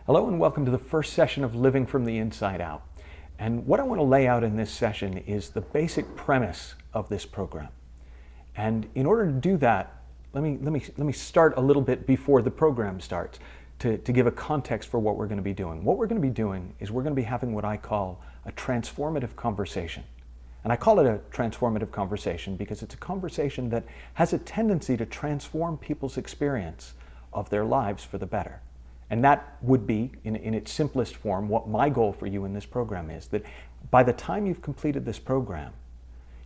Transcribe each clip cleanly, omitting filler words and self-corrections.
Hello and welcome to the first session of Living from the Inside Out. And what I want to lay out in this session is the basic premise of this program. And in order to do that, let me start a little bit before the program starts to give a context for what we're going to be doing. What we're going to be doing is we're going to be having what I call a transformative conversation. And I call it a transformative conversation because it's a conversation that has a tendency to transform people's experience of their lives for the better. And that would be, in its simplest form, what my goal for you in this program is, that by the time you've completed this program,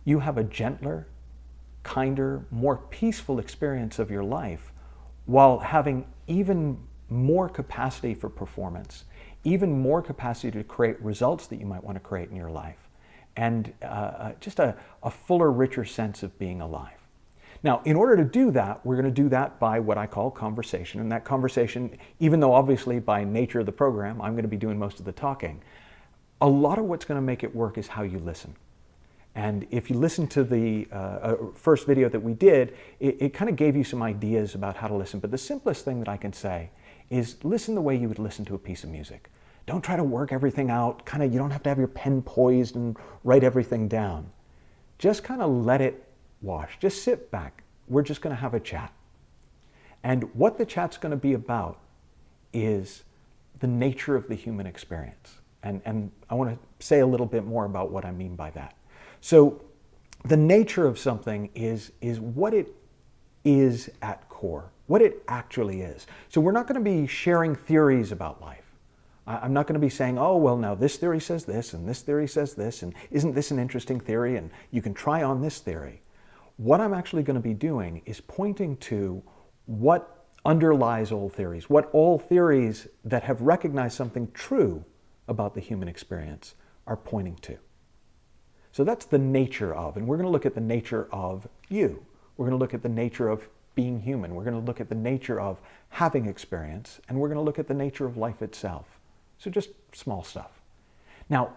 you have a gentler, kinder, more peaceful experience of your life while having even more capacity for performance, even more capacity to create results that you might want to create in your life, and just a fuller, richer sense of being alive. Now, in order to do that, we're going to do that by what I call conversation. And that conversation, even though obviously by nature of the program, I'm going to be doing most of the talking, a lot of what's going to make it work is how you listen. And if you listen to the first video that we did, it kind of gave you some ideas about how to listen. But the simplest thing that I can say is listen the way you would listen to a piece of music. Don't try to work everything out. You don't have to have your pen poised and write everything down. Just kind of let it wash. Just sit back. We're just going to have a chat. And what the chat's going to be about is the nature of the human experience. And I want to say a little bit more about what I mean by that. So the nature of something is what it is at core, what it actually is. So we're not going to be sharing theories about life. I'm not going to be saying, oh, well, now this theory says this, and this theory says this, and isn't this an interesting theory, and you can try on this theory. What I'm actually going to be doing is pointing to what underlies all theories, what all theories that have recognized something true about the human experience are pointing to. So that's the nature of, and we're going to look at the nature of you. We're going to look at the nature of being human. We're going to look at the nature of having experience, and we're going to look at the nature of life itself. So just small stuff. Now,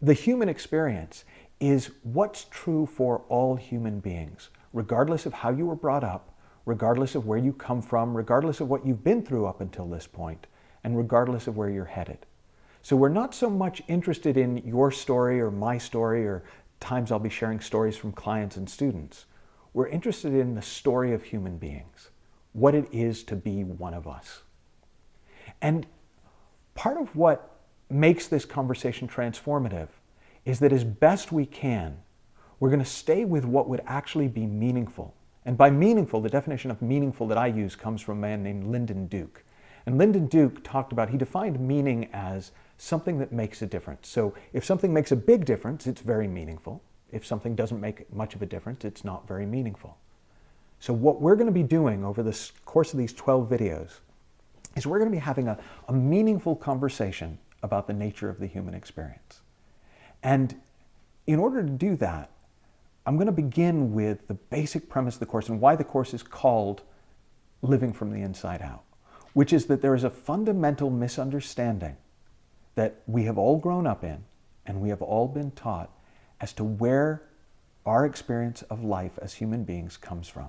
the human experience is what's true for all human beings, regardless of how you were brought up, regardless of where you come from, regardless of what you've been through up until this point, and regardless of where you're headed. So we're not so much interested in your story or my story, or times I'll be sharing stories from clients and students. We're interested in the story of human beings, what it is to be one of us. And part of what makes this conversation transformative is that as best we can, we're going to stay with what would actually be meaningful. And by meaningful, the definition of meaningful that I use comes from a man named Lyndon Duke. And Lyndon Duke he defined meaning as something that makes a difference. So if something makes a big difference, it's very meaningful. If something doesn't make much of a difference, it's not very meaningful. So what we're going to be doing over the course of these 12 videos is we're going to be having a meaningful conversation about the nature of the human experience. And in order to do that, I'm going to begin with the basic premise of the course and why the course is called Living from the Inside Out, which is that there is a fundamental misunderstanding that we have all grown up in and we have all been taught as to where our experience of life as human beings comes from.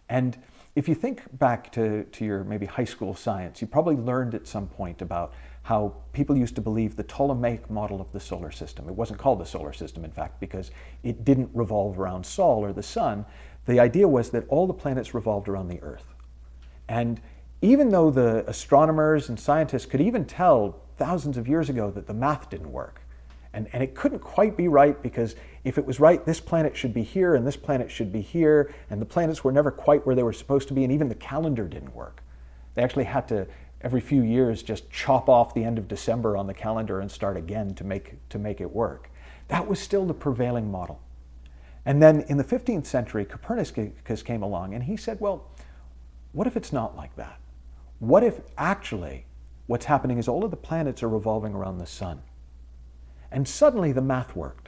And if you think back to your maybe high school science, you probably learned at some point about how people used to believe the Ptolemaic model of the solar system. It wasn't called the solar system, in fact, because it didn't revolve around Sol or the sun. The idea was that all the planets revolved around the Earth. And even though the astronomers and scientists could even tell thousands of years ago that the math didn't work, and it couldn't quite be right, because if it was right, this planet should be here and this planet should be here, and the planets were never quite where they were supposed to be, and even the calendar didn't work. They actually had to, every few years, just chop off the end of December on the calendar and start again to make it work. That was still the prevailing model. And then in the 15th century, Copernicus came along and he said, well, what if it's not like that? What if actually what's happening is all of the planets are revolving around the sun? And suddenly the math worked.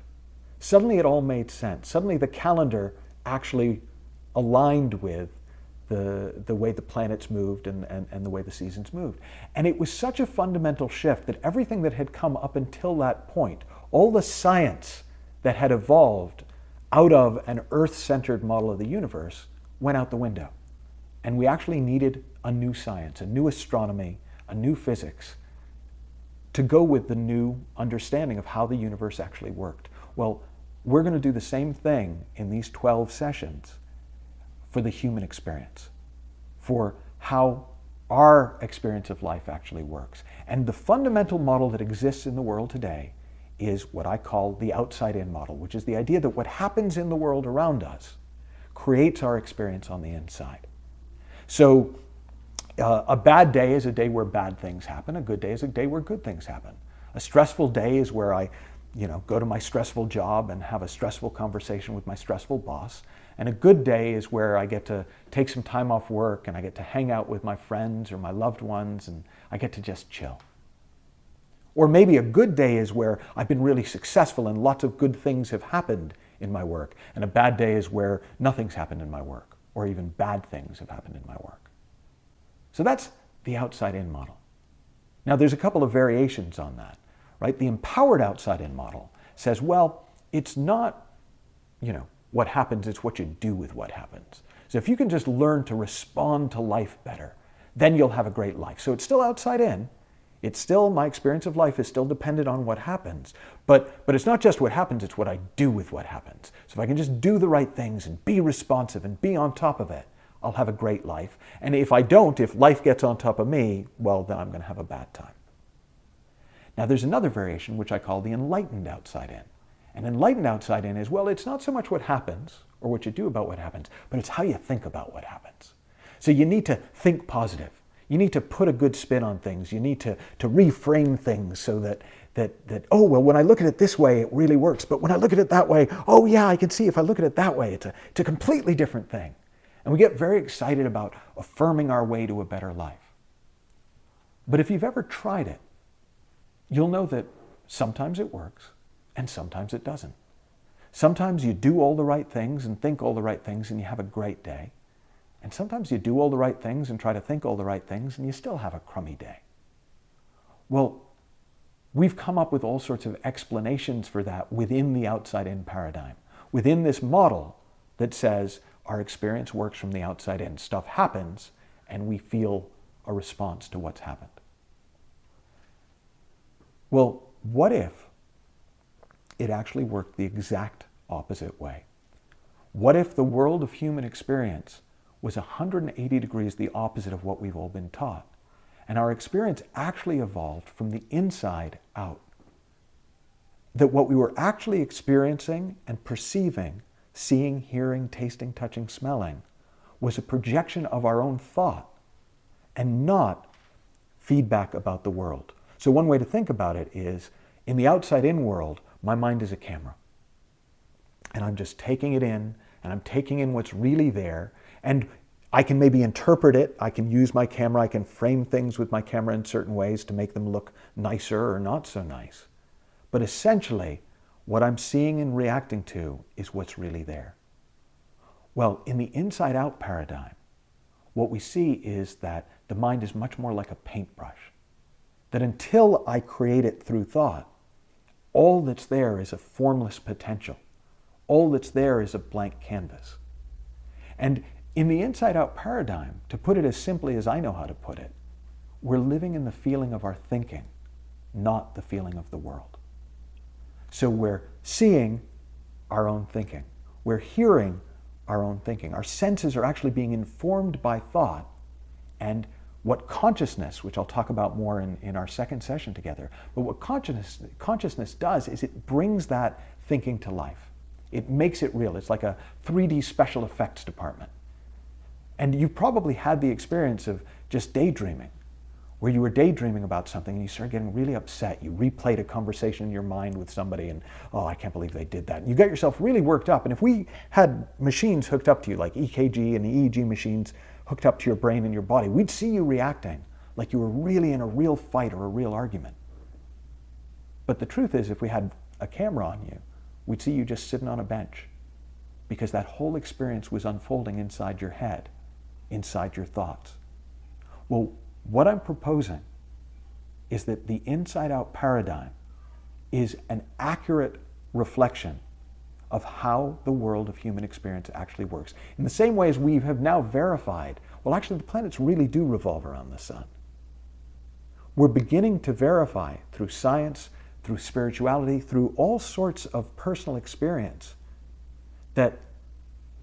Suddenly it all made sense. Suddenly the calendar actually aligned with the way the planets moved and the way the seasons moved. And it was such a fundamental shift that everything that had come up until that point, all the science that had evolved out of an Earth-centered model of the universe, went out the window. And we actually needed a new science, a new astronomy, a new physics, to go with the new understanding of how the universe actually worked. Well, we're going to do the same thing in these 12 sessions for the human experience, for how our experience of life actually works. And the fundamental model that exists in the world today is what I call the outside-in model, which is the idea that what happens in the world around us creates our experience on the inside. So a bad day is a day where bad things happen. A good day is a day where good things happen. A stressful day is where I go to my stressful job and have a stressful conversation with my stressful boss. And a good day is where I get to take some time off work and I get to hang out with my friends or my loved ones and I get to just chill. Or maybe a good day is where I've been really successful and lots of good things have happened in my work. And a bad day is where nothing's happened in my work, or even bad things have happened in my work. So that's the outside-in model. Now there's a couple of variations on that, right? The empowered outside-in model says, well, it's not, what happens, it's what you do with what happens. So if you can just learn to respond to life better, then you'll have a great life. So it's still outside in. It's still, my experience of life is still dependent on what happens. But it's not just what happens, it's what I do with what happens. So if I can just do the right things and be responsive and be on top of it, I'll have a great life. And if I don't, if life gets on top of me, well, then I'm going to have a bad time. Now there's another variation which I call the enlightened outside in. And enlightened outside in is, well, it's not so much what happens or what you do about what happens, but it's how you think about what happens. So you need to think positive. You need to put a good spin on things. You need to reframe things so that, oh, well, when I look at it this way, it really works. But when I look at it that way, oh yeah, I can see if I look at it that way, it's a completely different thing. And we get very excited about affirming our way to a better life. But if you've ever tried it, you'll know that sometimes it works and sometimes it doesn't. Sometimes you do all the right things and think all the right things and you have a great day. And sometimes you do all the right things and try to think all the right things and you still have a crummy day. Well, we've come up with all sorts of explanations for that within the outside-in paradigm, within this model that says our experience works from the outside in. Stuff happens and we feel a response to what's happened. Well, what if it actually worked the exact opposite way? What if the world of human experience was 180 degrees the opposite of what we've all been taught? And our experience actually evolved from the inside out. That what we were actually experiencing and perceiving, seeing, hearing, tasting, touching, smelling, was a projection of our own thought and not feedback about the world. So one way to think about it is, in the outside-in world, my mind is a camera. And I'm just taking it in, and I'm taking in what's really there, and I can maybe interpret it. I can use my camera. I can frame things with my camera in certain ways to make them look nicer or not so nice. But essentially, what I'm seeing and reacting to is what's really there. Well, in the inside-out paradigm, what we see is that the mind is much more like a paintbrush. That until I create it through thought, all that's there is a formless potential. All that's there is a blank canvas. And in the inside-out paradigm, to put it as simply as I know how to put it, we're living in the feeling of our thinking, not the feeling of the world. So we're seeing our own thinking. We're hearing our own thinking. Our senses are actually being informed by thought. And what consciousness, which I'll talk about more in our second session together, but what consciousness does is it brings that thinking to life. It makes it real. It's like a 3D special effects department. And you've probably had the experience of just daydreaming, where you were daydreaming about something and you started getting really upset. You replayed a conversation in your mind with somebody and, oh, I can't believe they did that. And you got yourself really worked up. And if we had machines hooked up to you, like EKG and EEG machines hooked up to your brain and your body, we'd see you reacting like you were really in a real fight or a real argument. But the truth is, if we had a camera on you, we'd see you just sitting on a bench, because that whole experience was unfolding inside your head, inside your thoughts. Well, what I'm proposing is that the inside-out paradigm is an accurate reflection of how the world of human experience actually works. In the same way as we have now verified, well, actually the planets really do revolve around the sun. we're beginning to verify through science, through spirituality, through all sorts of personal experience, that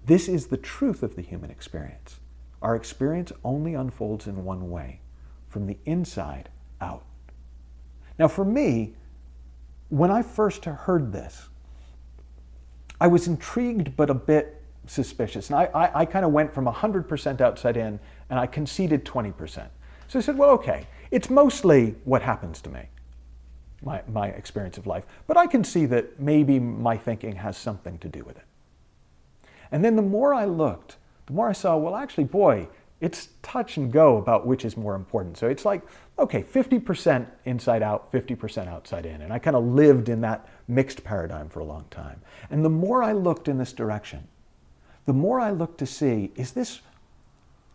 this is the truth of the human experience. Our experience only unfolds in one way, from the inside out. Now for me, when I first heard this, I was intrigued but a bit suspicious. And I kind of went from 100% outside in, and I conceded 20%. So I said, well, okay, it's mostly what happens to me, my experience of life. But I can see that maybe my thinking has something to do with it. And then the more I looked, the more I saw, well, actually, boy, it's touch and go about which is more important. So it's like, okay, 50% inside out, 50% outside in. And I kind of lived in that mixed paradigm for a long time. And the more I looked in this direction, the more I looked to see, is this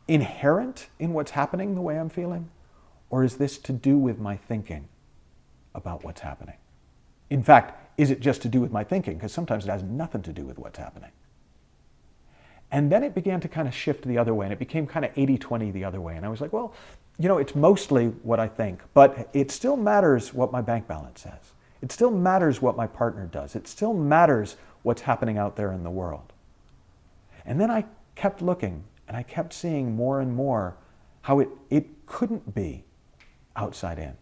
inherent in what's happening the way I'm feeling? Or is this to do with my thinking about what's happening? In fact, is it just to do with my thinking? Because sometimes it has nothing to do with what's happening. And then it began to kind of shift the other way, and it became kind of 80-20 the other way. And I was like, well, you know, it's mostly what I think, but it still matters what my bank balance says. It still matters what my partner does. It still matters what's happening out there in the world. And then I kept looking, and I kept seeing more and more how it couldn't be outside in.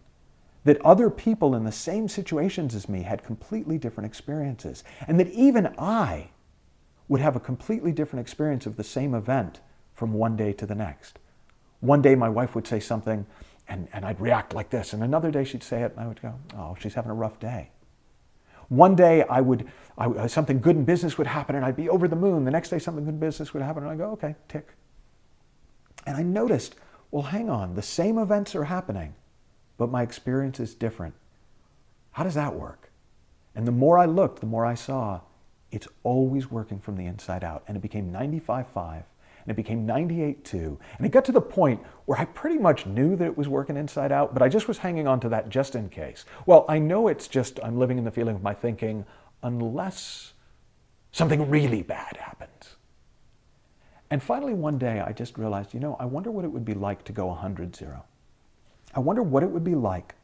That other people in the same situations as me had completely different experiences. And that even I would have a completely different experience of the same event from one day to the next. One day my wife would say something and I'd react like this, and another day she'd say it and I would go, oh, she's having a rough day. One day something good in business would happen and I'd be over the moon. The next day something good in business would happen and I'd go, okay, tick. And I noticed, well, hang on, the same events are happening, but my experience is different. How does that work? And the more I looked, the more I saw, it's always working from the inside out. And it became 95-5, and it became 98-2. And it got to the point where I pretty much knew that it was working inside out, but I just was hanging on to that just in case. Well, I know it's just I'm living in the feeling of my thinking unless something really bad happens. And finally one day I just realized, you know, I wonder what it would be like to go 100-0. I wonder what it would be like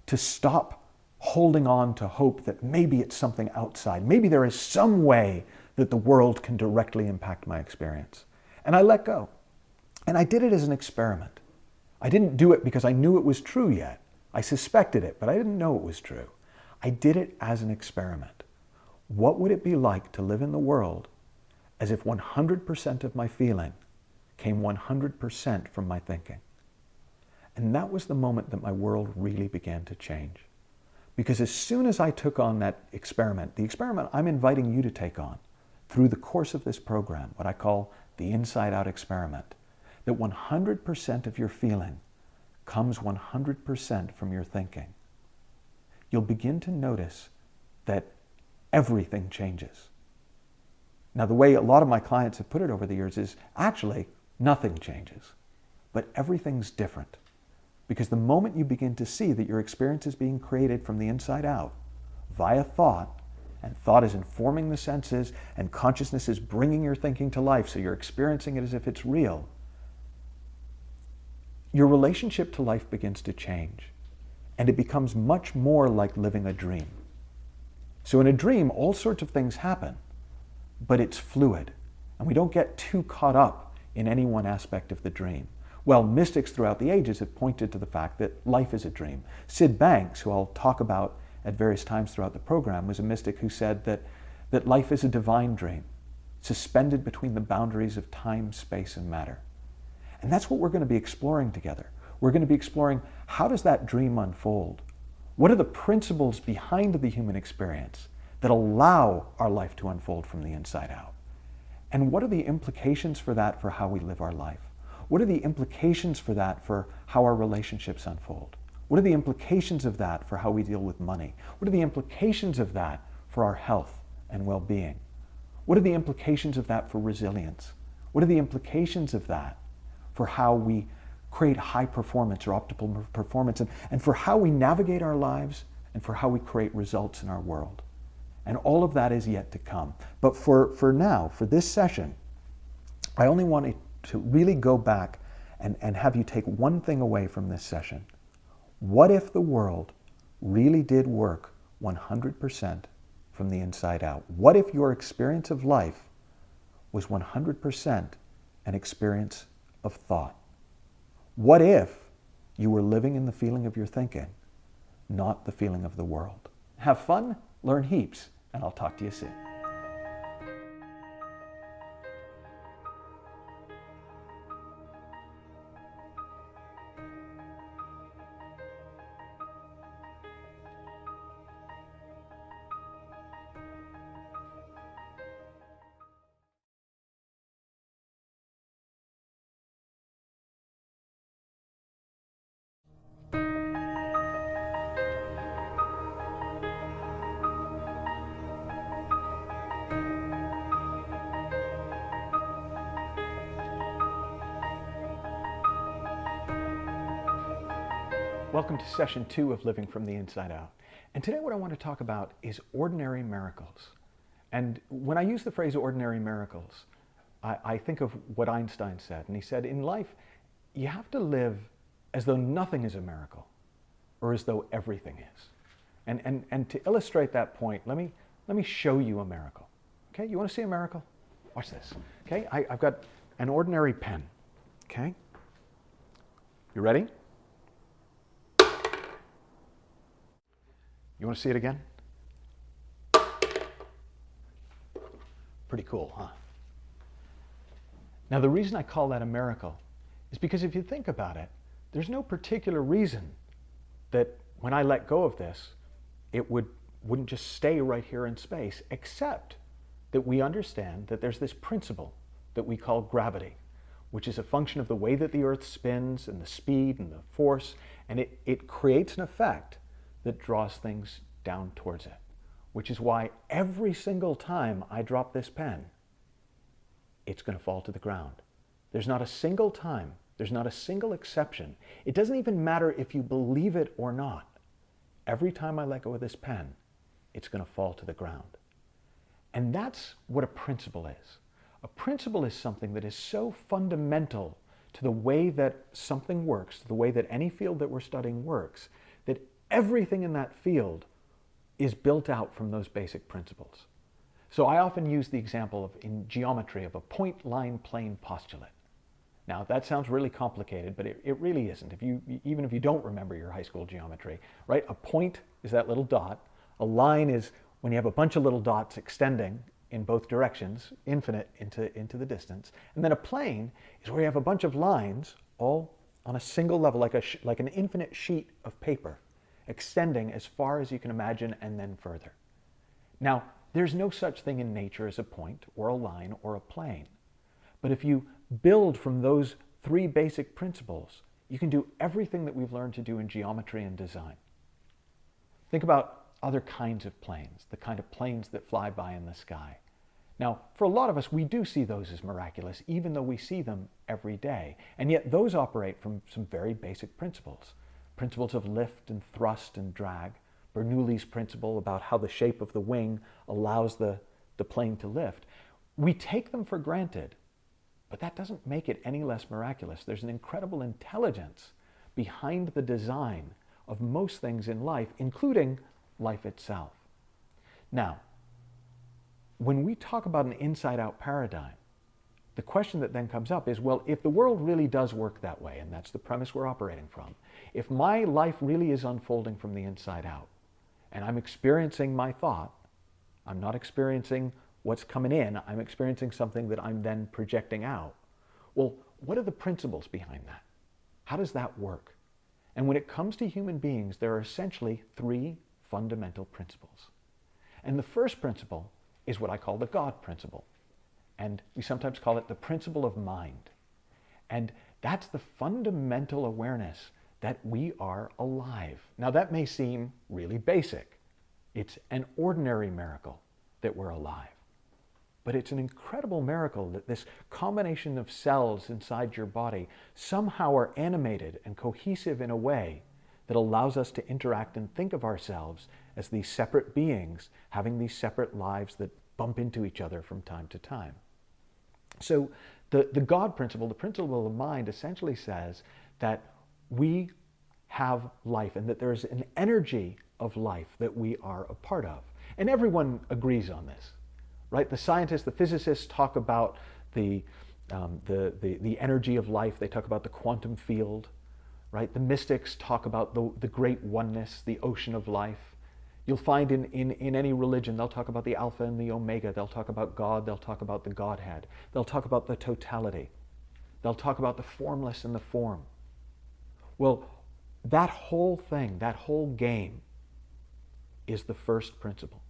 to stop holding on to hope that maybe it's something outside. Maybe there is some way that the world can directly impact my experience. And I let go. And I did it as an experiment. I didn't do it because I knew it was true yet. I suspected it, but I didn't know it was true. I did it as an experiment. What would it be like to live in the world as if 100% of my feeling came 100% from my thinking? And that was the moment that my world really began to change. Because as soon as I took on that experiment, the experiment I'm inviting you to take on through the course of this program, what I call the Inside Out experiment, that 100% of your feeling comes 100% from your thinking, you'll begin to notice that everything changes. Now, the way a lot of my clients have put it over the years is actually nothing changes, but everything's different. Because the moment you begin to see that your experience is being created from the inside out via thought, and thought is informing the senses, and consciousness is bringing your thinking to life, so you're experiencing it as if it's real, your relationship to life begins to change. And it becomes much more like living a dream. So in a dream, all sorts of things happen, but it's fluid. And we don't get too caught up in any one aspect of the dream. Well, mystics throughout the ages have pointed to the fact that life is a dream. Sid Banks, who I'll talk about at various times throughout the program, was a mystic who said that life is a divine dream, suspended between the boundaries of time, space, and matter. And that's what we're going to be exploring together. We're going to be exploring, how does that dream unfold? What are the principles behind the human experience that allow our life to unfold from the inside out? And what are the implications for that for how we live our life? What are the implications for that for how our relationships unfold? What are the implications of that for how we deal with money? What are the implications of that for our health and well-being? What are the implications of that for resilience? What are the implications of that for how we create high performance or optimal performance, and for how we navigate our lives and for how we create results in our world? And all of that is yet to come. But for now, for this session, I only wanted to really go back and have you take one thing away from this session. What if the world really did work 100% from the inside out? What if your experience of life was 100% an experience of thought? What if you were living in the feeling of your thinking, not the feeling of the world? Have fun, learn heaps, and I'll talk to you soon. Welcome to session 2 of Living from the Inside Out. And today what I want to talk about is ordinary miracles. And when I use the phrase ordinary miracles, I think of what Einstein said. And he said, in life, you have to live as though nothing is a miracle or as though everything is. And to illustrate that point, let me show you a miracle. Okay, you want to see a miracle? Watch this. Okay, I've got an ordinary pen. Okay, you ready? You want to see it again? Pretty cool, huh? Now, the reason I call that a miracle is because if you think about it, there's no particular reason that when I let go of this, it wouldn't just stay right here in space, except that we understand that there's this principle that we call gravity, which is a function of the way that the Earth spins and the speed and the force, and it creates an effect that draws things down towards it, which is why every single time I drop this pen, it's going to fall to the ground. There's not a single time, there's not a single exception. It doesn't even matter if you believe it or not. Every time I let go of this pen, it's going to fall to the ground. And that's what a principle is. A principle is something that is so fundamental to the way that something works, to the way that any field that we're studying works, that everything in that field is built out from those basic principles. So I often use the example in geometry of a point, line, plane postulate. Now that sounds really complicated, but it really isn't. Even if you don't remember your high school geometry, right? A point is that little dot. A line is when you have a bunch of little dots extending in both directions, infinite into the distance. And then a plane is where you have a bunch of lines all on a single level, like an infinite sheet of paper, extending as far as you can imagine and then further. Now, there's no such thing in nature as a point or a line or a plane. But if you build from those three basic principles, you can do everything that we've learned to do in geometry and design. Think about other kinds of planes, the kind of planes that fly by in the sky. Now, for a lot of us, we do see those as miraculous, even though we see them every day. And yet those operate from some very basic principles. Principles of lift and thrust and drag. Bernoulli's principle about how the shape of the wing allows the plane to lift. We take them for granted, but that doesn't make it any less miraculous. There's an incredible intelligence behind the design of most things in life, including life itself. Now, when we talk about an inside-out paradigm, the question that then comes up is, well, if the world really does work that way, and that's the premise we're operating from, if my life really is unfolding from the inside out, and I'm experiencing my thought, I'm not experiencing what's coming in, I'm experiencing something that I'm then projecting out. Well, what are the principles behind that? How does that work? And when it comes to human beings, there are essentially three fundamental principles. And the first principle is what I call the God principle. And we sometimes call it the principle of mind. And that's the fundamental awareness that we are alive. Now that may seem really basic. It's an ordinary miracle that we're alive. But it's an incredible miracle that this combination of cells inside your body somehow are animated and cohesive in a way that allows us to interact and think of ourselves as these separate beings having these separate lives that bump into each other from time to time. So the God principle, the principle of mind, essentially says that we have life and that there's an energy of life that we are a part of. And everyone agrees on this, right? The scientists, the physicists talk about the energy of life. They talk about the quantum field, right? The mystics talk about the great oneness, the ocean of life. You'll find in any religion, they'll talk about the Alpha and the Omega. They'll talk about God. They'll talk about the Godhead. They'll talk about the totality. They'll talk about the formless and the form. Well, that whole thing, that whole game is the first principle,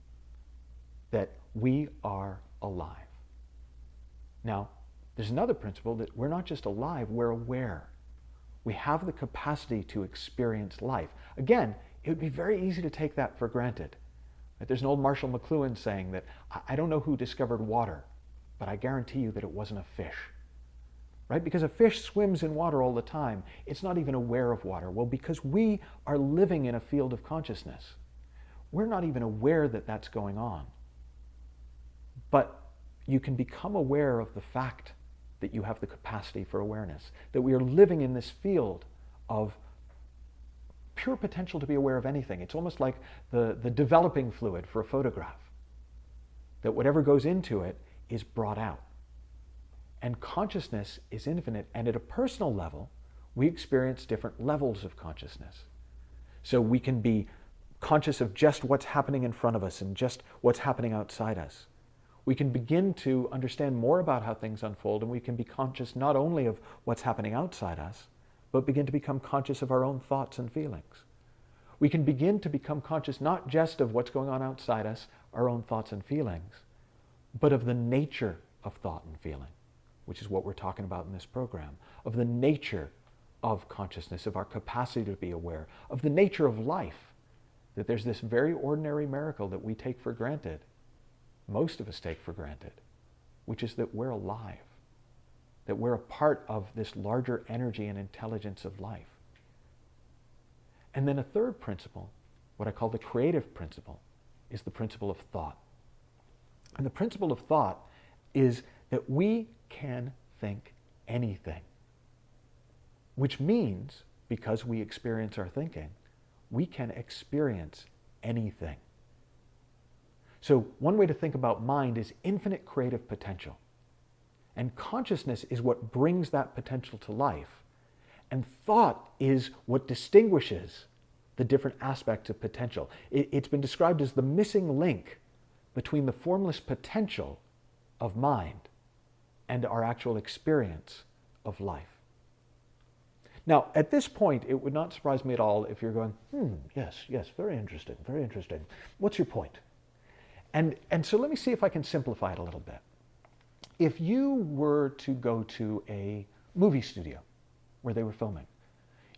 that we are alive. Now, there's another principle that we're not just alive, we're aware. We have the capacity to experience life. Again, it would be very easy to take that for granted. Right? There's an old Marshall McLuhan saying that, I don't know who discovered water, but I guarantee you that it wasn't a fish. Right? Because a fish swims in water all the time. It's not even aware of water. Well, because we are living in a field of consciousness, we're not even aware that that's going on. But you can become aware of the fact that you have the capacity for awareness, that we are living in this field of pure potential to be aware of anything. It's almost like the developing fluid for a photograph, that whatever goes into it is brought out. And consciousness is infinite, and at a personal level, we experience different levels of consciousness. So we can be conscious of just what's happening in front of us and just what's happening outside us. We can begin to understand more about how things unfold, and we can be conscious not only of what's happening outside us, but begin to become conscious of our own thoughts and feelings. We can begin to become conscious not just of what's going on outside us, our own thoughts and feelings, but of the nature of thought and feeling, which is what we're talking about in this program, of the nature of consciousness, of our capacity to be aware, of the nature of life, that there's this very ordinary miracle that we take for granted, most of us take for granted, which is that we're alive, that we're a part of this larger energy and intelligence of life. And then a third principle, what I call the creative principle, is the principle of thought. And the principle of thought is that we can think anything, which means, because we experience our thinking, we can experience anything. So one way to think about mind is infinite creative potential. And consciousness is what brings that potential to life. And thought is what distinguishes the different aspects of potential. It's been described as the missing link between the formless potential of mind and our actual experience of life. Now, at this point, it would not surprise me at all if you're going, yes, very interesting, very interesting. What's your point? And so let me see if I can simplify it a little bit. If you were to go to a movie studio where they were filming,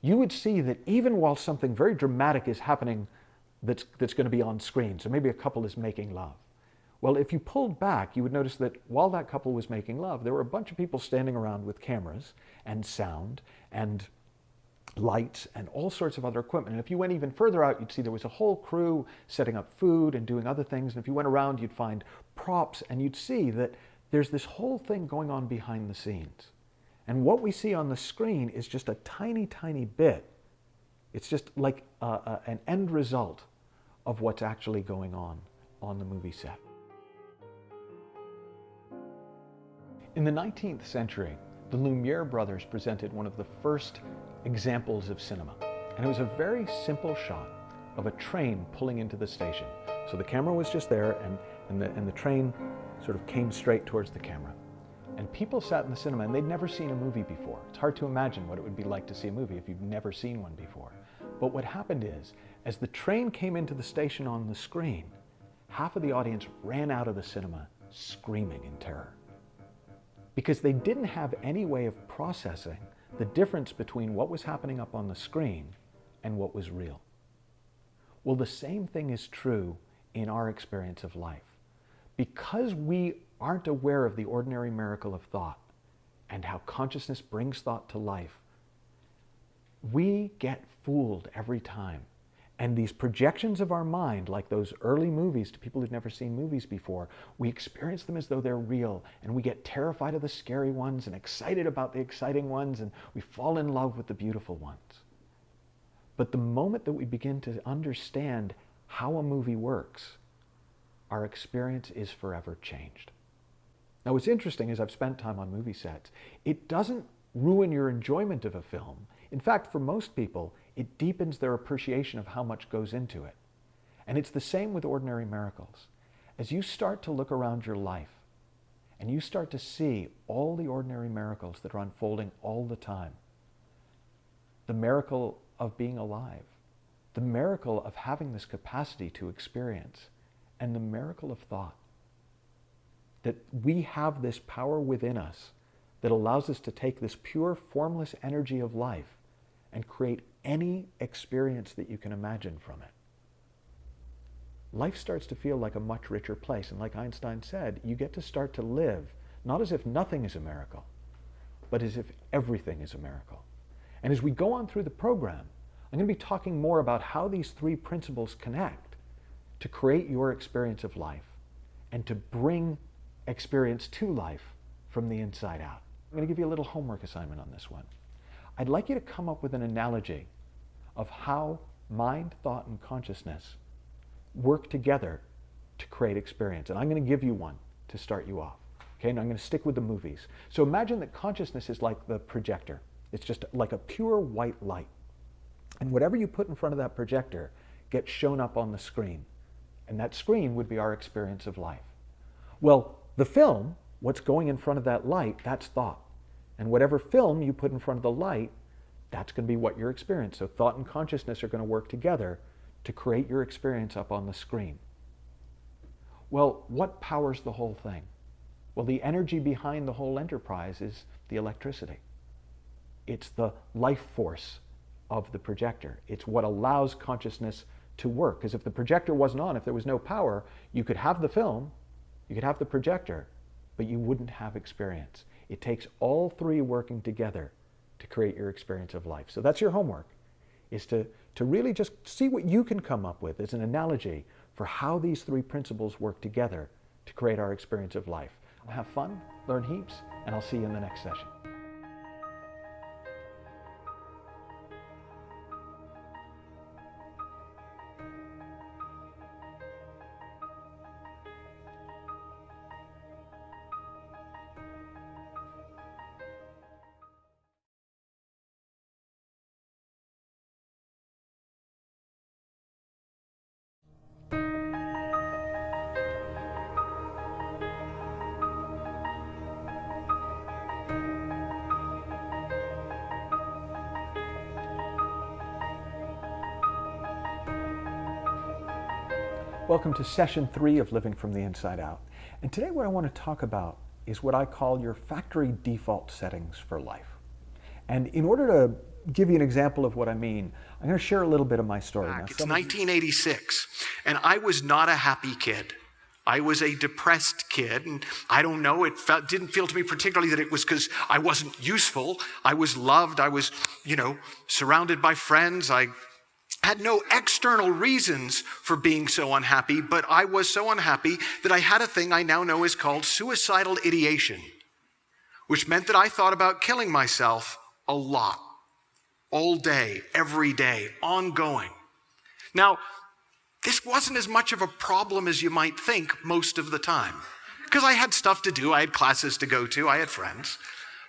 you would see that even while something very dramatic is happening that's going to be on screen, so maybe a couple is making love, well, if you pulled back, you would notice that while that couple was making love, there were a bunch of people standing around with cameras and sound and lights and all sorts of other equipment. And if you went even further out, you'd see there was a whole crew setting up food and doing other things. And if you went around, you'd find props, and you'd see that there's this whole thing going on behind the scenes. And what we see on the screen is just a tiny, tiny bit. It's just like an end result of what's actually going on the movie set. In the 19th century, the Lumiere brothers presented one of the first examples of cinema. And it was a very simple shot of a train pulling into the station. So the camera was just there, and the train sort of came straight towards the camera. And people sat in the cinema, and they'd never seen a movie before. It's hard to imagine what it would be like to see a movie if you've never seen one before. But what happened is, as the train came into the station on the screen, half of the audience ran out of the cinema screaming in terror, because they didn't have any way of processing the difference between what was happening up on the screen and what was real. Well, the same thing is true in our experience of life. Because we aren't aware of the ordinary miracle of thought and how consciousness brings thought to life, we get fooled every time. And these projections of our mind, like those early movies to people who've never seen movies before, we experience them as though they're real, and we get terrified of the scary ones and excited about the exciting ones, and we fall in love with the beautiful ones. But the moment that we begin to understand how a movie works, our experience is forever changed. Now, what's interesting is I've spent time on movie sets. It doesn't ruin your enjoyment of a film. In fact, for most people, it deepens their appreciation of how much goes into it. And it's the same with ordinary miracles. As you start to look around your life and you start to see all the ordinary miracles that are unfolding all the time, the miracle of being alive, the miracle of having this capacity to experience, and the miracle of thought, that we have this power within us that allows us to take this pure, formless energy of life and create any experience that you can imagine from it. Life starts to feel like a much richer place. And like Einstein said, you get to start to live not as if nothing is a miracle, but as if everything is a miracle. And as we go on through the program, I'm going to be talking more about how these three principles connect to create your experience of life and to bring experience to life from the inside out. I'm going to give you a little homework assignment on this one. I'd like you to come up with an analogy of how mind, thought, and consciousness work together to create experience. And I'm going to give you one to start you off. Okay, and I'm going to stick with the movies. So imagine that consciousness is like the projector. It's just like a pure white light. And whatever you put in front of that projector gets shown up on the screen. And that screen would be our experience of life. Well, the film, what's going in front of that light, that's thought. And whatever film you put in front of the light, that's going to be what your experience. So thought and consciousness are going to work together to create your experience up on the screen. Well, what powers the whole thing? Well, the energy behind the whole enterprise is the electricity. It's the life force of the projector. It's what allows consciousness to work. Because if the projector wasn't on, if there was no power, you could have the film, you could have the projector, but you wouldn't have experience. It takes all three working together to create your experience of life. So that's your homework, is to really just see what you can come up with as an analogy for how these three principles work together to create our experience of life. Have fun, learn heaps, and I'll see you in the next session. Welcome to session 3 of Living from the Inside Out. And today what I want to talk about is what I call your factory default settings for life. And in order to give you an example of what I mean, I'm going to share a little bit of my story. Now, it's 1986, and I was not a happy kid. I was a depressed kid, and I don't know, didn't feel to me particularly that it was because I wasn't useful. I was loved. I was, surrounded by friends. I had no external reasons for being so unhappy, but I was so unhappy that I had a thing I now know is called suicidal ideation, which meant that I thought about killing myself a lot, all day, every day, ongoing. Now, this wasn't as much of a problem as you might think most of the time, because I had stuff to do, I had classes to go to, I had friends,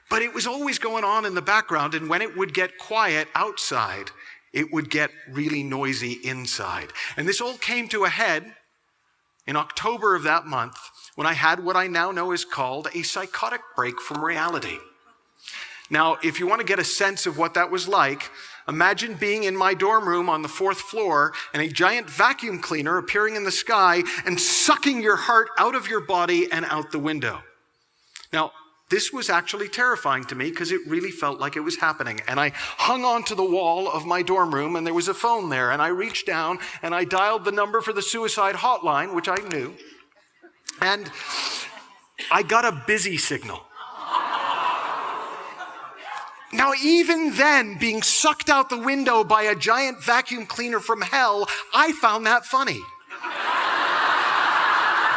but it was always going on in the background, and when it would get quiet outside, it would get really noisy inside. And this all came to a head in October of that month when I had what I now know is called a psychotic break from reality. Now, if you want to get a sense of what that was like, imagine being in my dorm room on the 4th floor and a giant vacuum cleaner appearing in the sky and sucking your heart out of your body and out the window. Now, this was actually terrifying to me because it really felt like it was happening. And I hung onto the wall of my dorm room and there was a phone there. And I reached down and I dialed the number for the suicide hotline, which I knew. And I got a busy signal. Now, even then, being sucked out the window by a giant vacuum cleaner from hell, I found that funny.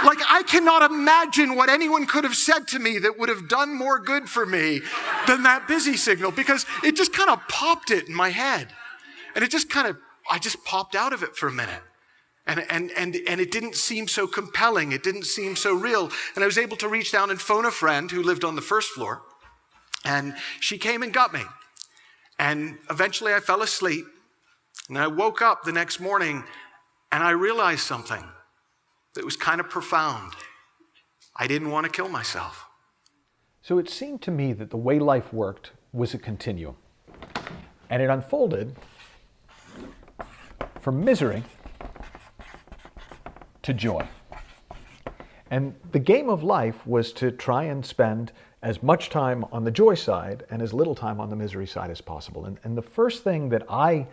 Like, I cannot imagine what anyone could have said to me that would have done more good for me than that busy signal, because it just kind of popped it in my head. And it just I just popped out of it for a minute. And it didn't seem so compelling. It didn't seem so real. And I was able to reach down and phone a friend who lived on the first floor. And she came and got me. And eventually I fell asleep. And I woke up the next morning and I realized something that was kind of profound. I didn't want to kill myself. So it seemed to me that the way life worked was a continuum. And it unfolded from misery to joy. And the game of life was to try and spend as much time on the joy side and as little time on the misery side as possible. And the first thing that I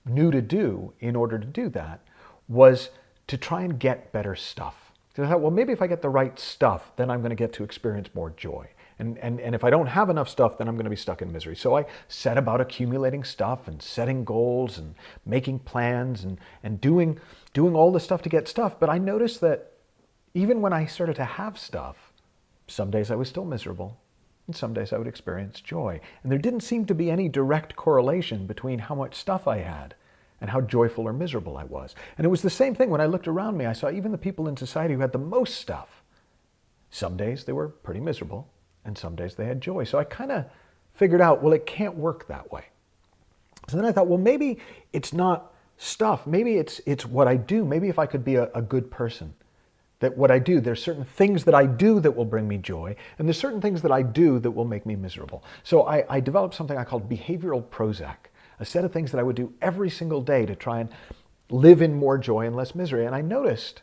knew to do in order to do that was to try and get better stuff. So I thought, well, maybe if I get the right stuff, then I'm going to get to experience more joy. And if I don't have enough stuff, then I'm going to be stuck in misery. So I set about accumulating stuff and setting goals and making plans and doing all the stuff to get stuff. But I noticed that even when I started to have stuff, some days I was still miserable, and some days I would experience joy. And there didn't seem to be any direct correlation between how much stuff I had and how joyful or miserable I was. And it was the same thing when I looked around me. I saw even the people in society who had the most stuff. Some days they were pretty miserable, and some days they had joy. So I kind of figured out, well, it can't work that way. So then I thought, well, maybe it's not stuff. Maybe it's what I do. Maybe if I could be a good person, that what I do, there's certain things that I do that will bring me joy, and there's certain things that I do that will make me miserable. So I developed something I called behavioral Prozac, a set of things that I would do every single day to try and live in more joy and less misery. And I noticed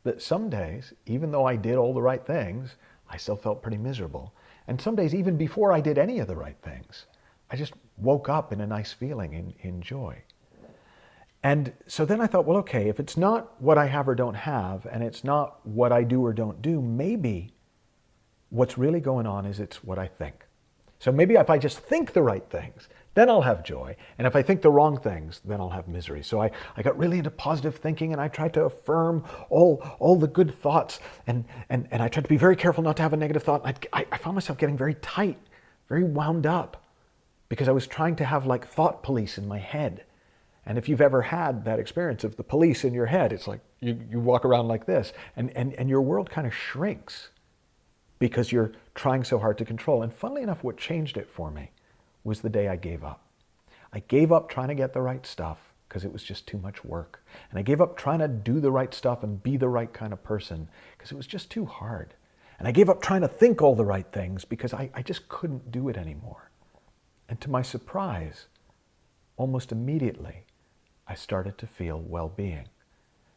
that some days, even though I did all the right things, I still felt pretty miserable. And some days, even before I did any of the right things, I just woke up in a nice feeling, in joy. And so then I thought, well, okay, if it's not what I have or don't have, and it's not what I do or don't do, maybe what's really going on is it's what I think. So maybe if I just think the right things, then I'll have joy. And if I think the wrong things, then I'll have misery. So I got really into positive thinking, and I tried to affirm all the good thoughts. And I tried to be very careful not to have a negative thought. I found myself getting very tight, very wound up, because I was trying to have like thought police in my head. And if you've ever had that experience of the police in your head, it's like you walk around like this, and your world kind of shrinks because you're trying so hard to control. And funnily enough, what changed it for me was the day I gave up. I gave up trying to get the right stuff because it was just too much work. And I gave up trying to do the right stuff and be the right kind of person because it was just too hard. And I gave up trying to think all the right things because I just couldn't do it anymore. And to my surprise, almost immediately, I started to feel well-being.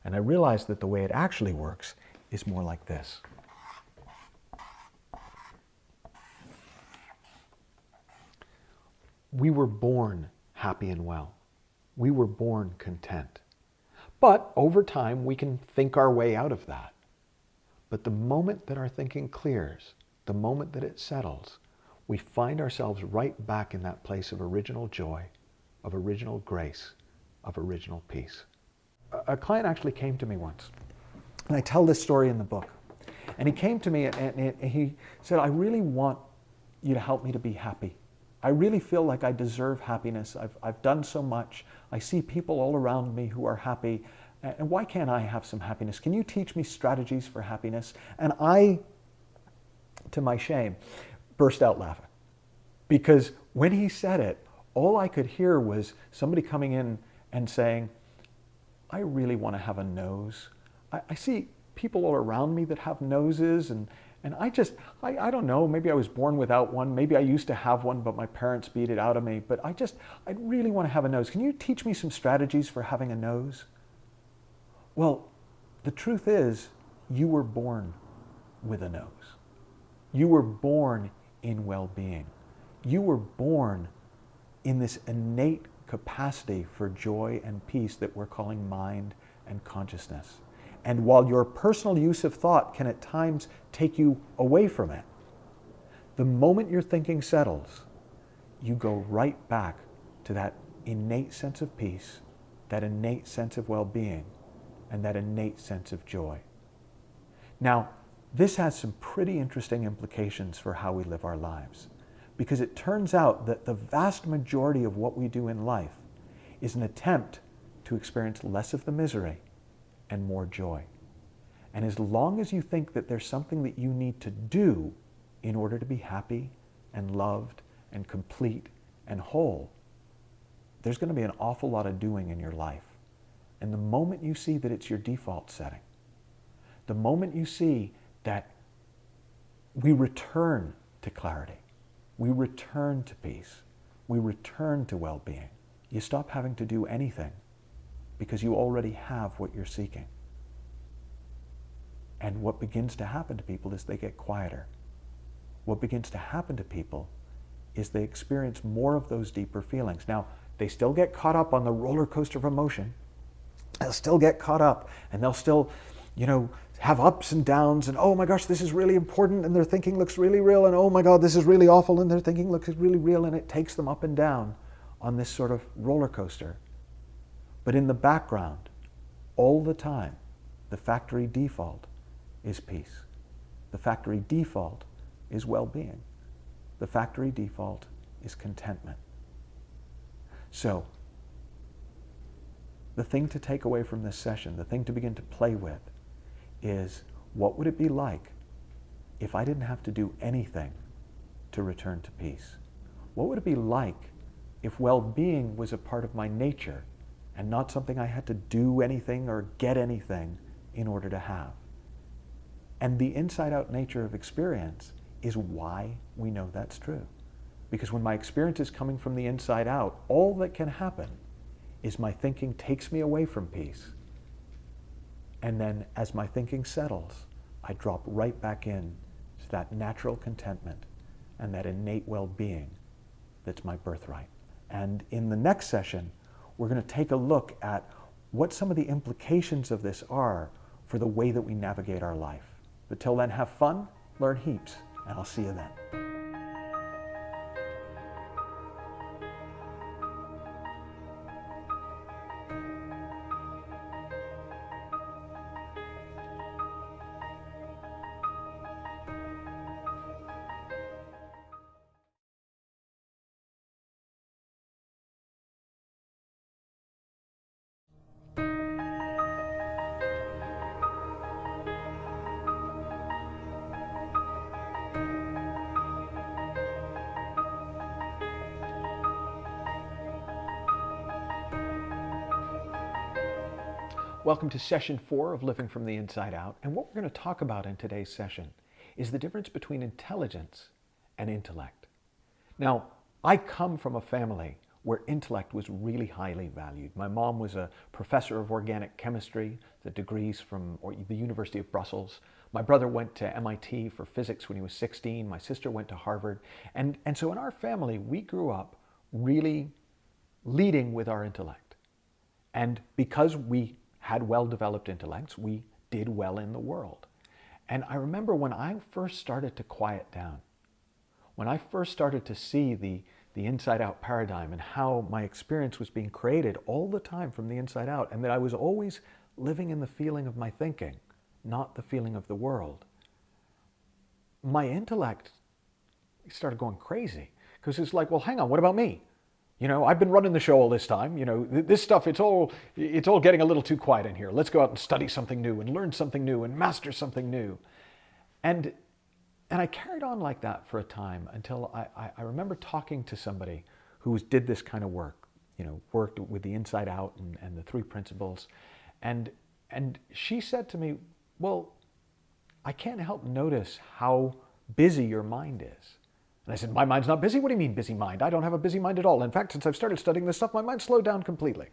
And I realized that the way it actually works is more like this. We were born happy and well. We were born content. But over time, we can think our way out of that. But the moment that our thinking clears, the moment that it settles, we find ourselves right back in that place of original joy, of original grace, of original peace. A client actually came to me once, and I tell this story in the book. And he came to me and he said, I really want you to help me to be happy. I really feel like I deserve happiness. I've done so much. I see people all around me who are happy. And why can't I have some happiness? Can you teach me strategies for happiness? And I, to my shame, burst out laughing. Because when he said it, all I could hear was somebody coming in and saying, I really want to have a nose. I see people all around me that have noses, and I don't know, maybe I was born without one, maybe I used to have one, but my parents beat it out of me, but I really want to have a nose. Can you teach me some strategies for having a nose? Well, the truth is, you were born with a nose. You were born in well-being. You were born in this innate capacity for joy and peace that we're calling mind and consciousness. And while your personal use of thought can at times take you away from it, the moment your thinking settles, you go right back to that innate sense of peace, that innate sense of well-being, and that innate sense of joy. Now, this has some pretty interesting implications for how we live our lives, because it turns out that the vast majority of what we do in life is an attempt to experience less of the misery and more joy. And as long as you think that there's something that you need to do in order to be happy and loved and complete and whole, there's going to be an awful lot of doing in your life. And the moment you see that it's your default setting, the moment you see that we return to clarity, we return to peace, we return to well-being, you stop having to do anything because you already have what you're seeking. And what begins to happen to people is they get quieter. What begins to happen to people is they experience more of those deeper feelings. Now, they still get caught up on the roller coaster of emotion. They'll still get caught up, and they'll still, have ups and downs, and oh my gosh, this is really important, and their thinking looks really real, and oh my God, this is really awful, and their thinking looks really real, and it takes them up and down on this sort of roller coaster. But in the background, all the time, the factory default is peace. The factory default is well-being. The factory default is contentment. So, the thing to take away from this session, the thing to begin to play with, is what would it be like if I didn't have to do anything to return to peace? What would it be like if well-being was a part of my nature and not something I had to do anything or get anything in order to have? And the inside-out nature of experience is why we know that's true. Because when my experience is coming from the inside out, all that can happen is my thinking takes me away from peace. And then as my thinking settles, I drop right back in to that natural contentment and that innate well-being that's my birthright. And in the next session, we're going to take a look at what some of the implications of this are for the way that we navigate our life. But till then, have fun, learn heaps, and I'll see you then. Welcome to session 4 of Living from the Inside Out. And what we're going to talk about in today's session is the difference between intelligence and intellect. Now, I come from a family where intellect was really highly valued. My mom was a professor of organic chemistry, the degrees from the University of Brussels. My brother went to MIT for physics when he was 16. My sister went to Harvard. And so in our family, we grew up really leading with our intellect. And because we had well-developed intellects, we did well in the world. And I remember when I first started to quiet down, when I first started to see the inside-out paradigm and how my experience was being created all the time from the inside out, and that I was always living in the feeling of my thinking, not the feeling of the world, my intellect started going crazy. Because it's like, well, hang on, what about me? I've been running the show all this time. This stuff, it's all getting a little too quiet in here. Let's go out and study something new and learn something new and master something new. And I carried on like that for a time until I remember talking to somebody who did this kind of work, worked with the inside out and the 3 principles. And she said to me, well, I can't help notice how busy your mind is. And I said, my mind's not busy? What do you mean busy mind? I don't have a busy mind at all. In fact, since I've started studying this stuff, my mind's slowed down completely.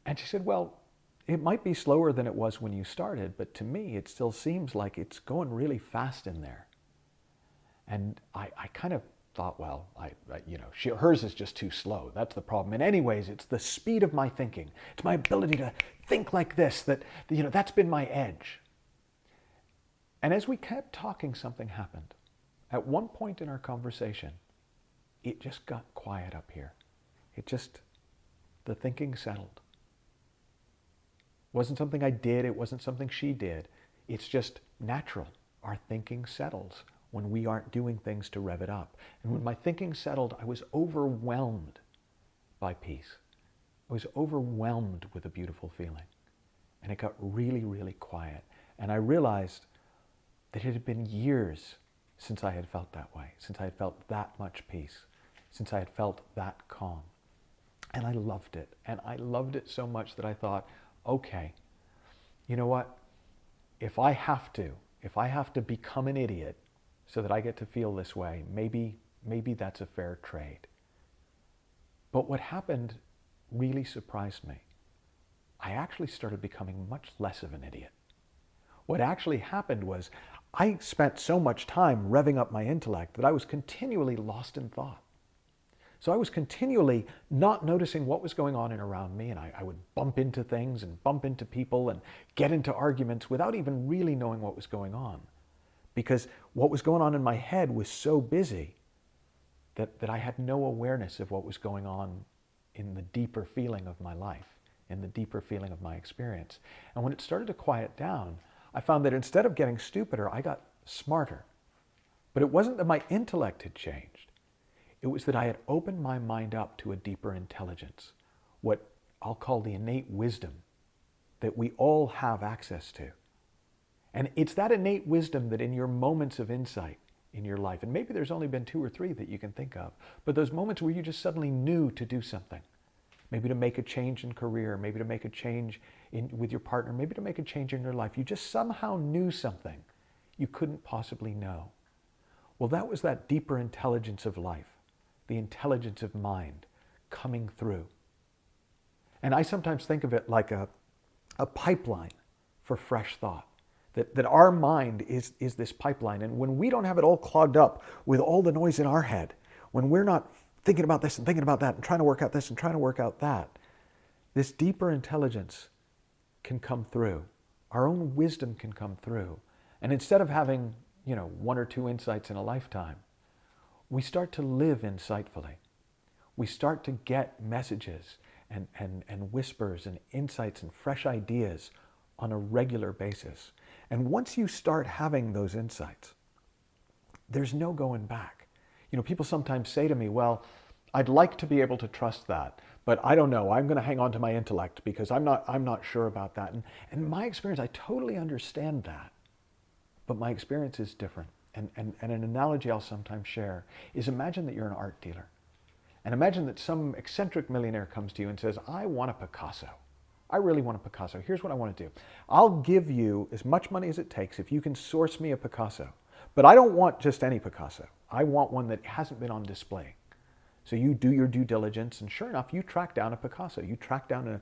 And she said, well, it might be slower than it was when you started, but to me, it still seems like it's going really fast in there. And I kind of thought, well, hers is just too slow. That's the problem. And anyways, it's the speed of my thinking. It's my ability to think like this, that's been my edge. And as we kept talking, something happened. At one point in our conversation, it just got quiet up here. The thinking settled. It wasn't something I did, it wasn't something she did. It's just natural. Our thinking settles when we aren't doing things to rev it up. And when my thinking settled, I was overwhelmed by peace. I was overwhelmed with a beautiful feeling. And it got really, really quiet. And I realized that it had been years since I had felt that way, since I had felt that much peace, since I had felt that calm. And I loved it. And I loved it so much that I thought, okay, you know what? If I have to become an idiot so that I get to feel this way, maybe that's a fair trade. But what happened really surprised me. I actually started becoming much less of an idiot. What actually happened was I spent so much time revving up my intellect that I was continually lost in thought. So I was continually not noticing what was going on and around me, and I would bump into things and bump into people and get into arguments without even really knowing what was going on. Because what was going on in my head was so busy that I had no awareness of what was going on in the deeper feeling of my life, in the deeper feeling of my experience. And when it started to quiet down, I found that instead of getting stupider, I got smarter. But it wasn't that my intellect had changed. It was that I had opened my mind up to a deeper intelligence, what I'll call the innate wisdom that we all have access to. And it's that innate wisdom that in your moments of insight in your life, and maybe there's only been 2 or 3 that you can think of, but those moments where you just suddenly knew to do something, maybe to make a change in career, maybe to make a change with your partner, maybe to make a change in your life, you just somehow knew something you couldn't possibly know. Well, that was that deeper intelligence of life, the intelligence of mind coming through. And I sometimes think of it like a pipeline for fresh thought. That our mind is this pipeline. And when we don't have it all clogged up with all the noise in our head, when we're not thinking about this and thinking about that and trying to work out this and trying to work out that, this deeper intelligence can come through. Our own wisdom can come through. And instead of having, 1 or 2 insights in a lifetime, we start to live insightfully. We start to get messages and whispers and insights and fresh ideas on a regular basis. And once you start having those insights, there's no going back. People sometimes say to me, well, I'd like to be able to trust that, but I don't know. I'm going to hang on to my intellect because I'm not sure about that. And my experience, I totally understand that, but my experience is different. And an analogy I'll sometimes share is imagine that you're an art dealer. And imagine that some eccentric millionaire comes to you and says, I want a Picasso. I really want a Picasso. Here's what I want to do. I'll give you as much money as it takes if you can source me a Picasso. But I don't want just any Picasso. I want one that hasn't been on display. So you do your due diligence, and sure enough, you track down a Picasso. You track down a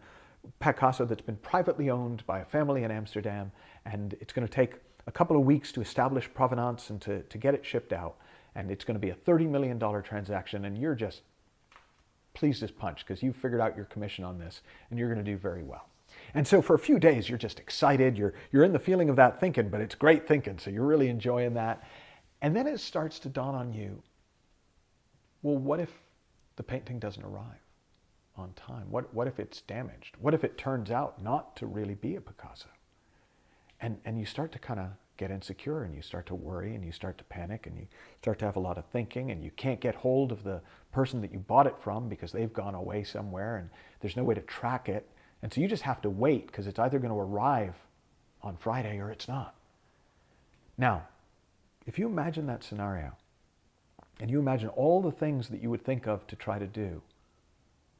Picasso that's been privately owned by a family in Amsterdam, and it's going to take a couple of weeks to establish provenance and to get it shipped out. And it's going to be a $30 million transaction, and you're just pleased as punch because you've figured out your commission on this and you're going to do very well. And so for a few days, you're just excited. You're in the feeling of that thinking, but it's great thinking. So you're really enjoying that. And then it starts to dawn on you, well, what if the painting doesn't arrive on time? What if it's damaged? What if it turns out not to really be a Picasso? And you start to kind of get insecure and you start to worry and you start to panic and you start to have a lot of thinking and you can't get hold of the person that you bought it from because they've gone away somewhere and there's no way to track it. And so you just have to wait because it's either going to arrive on Friday or it's not. Now, if you imagine that scenario and you imagine all the things that you would think of to try to do,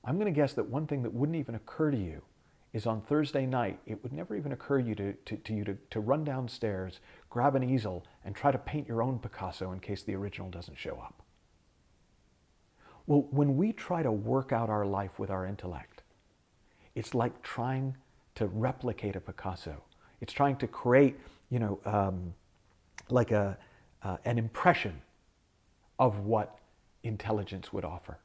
I'm going to guess that one thing that wouldn't even occur to you is on Thursday night, it would never even occur to you to run downstairs, grab an easel, and try to paint your own Picasso in case the original doesn't show up. Well, when we try to work out our life with our intellect, it's like trying to replicate a Picasso. It's trying to create, like an impression of what intelligence would offer.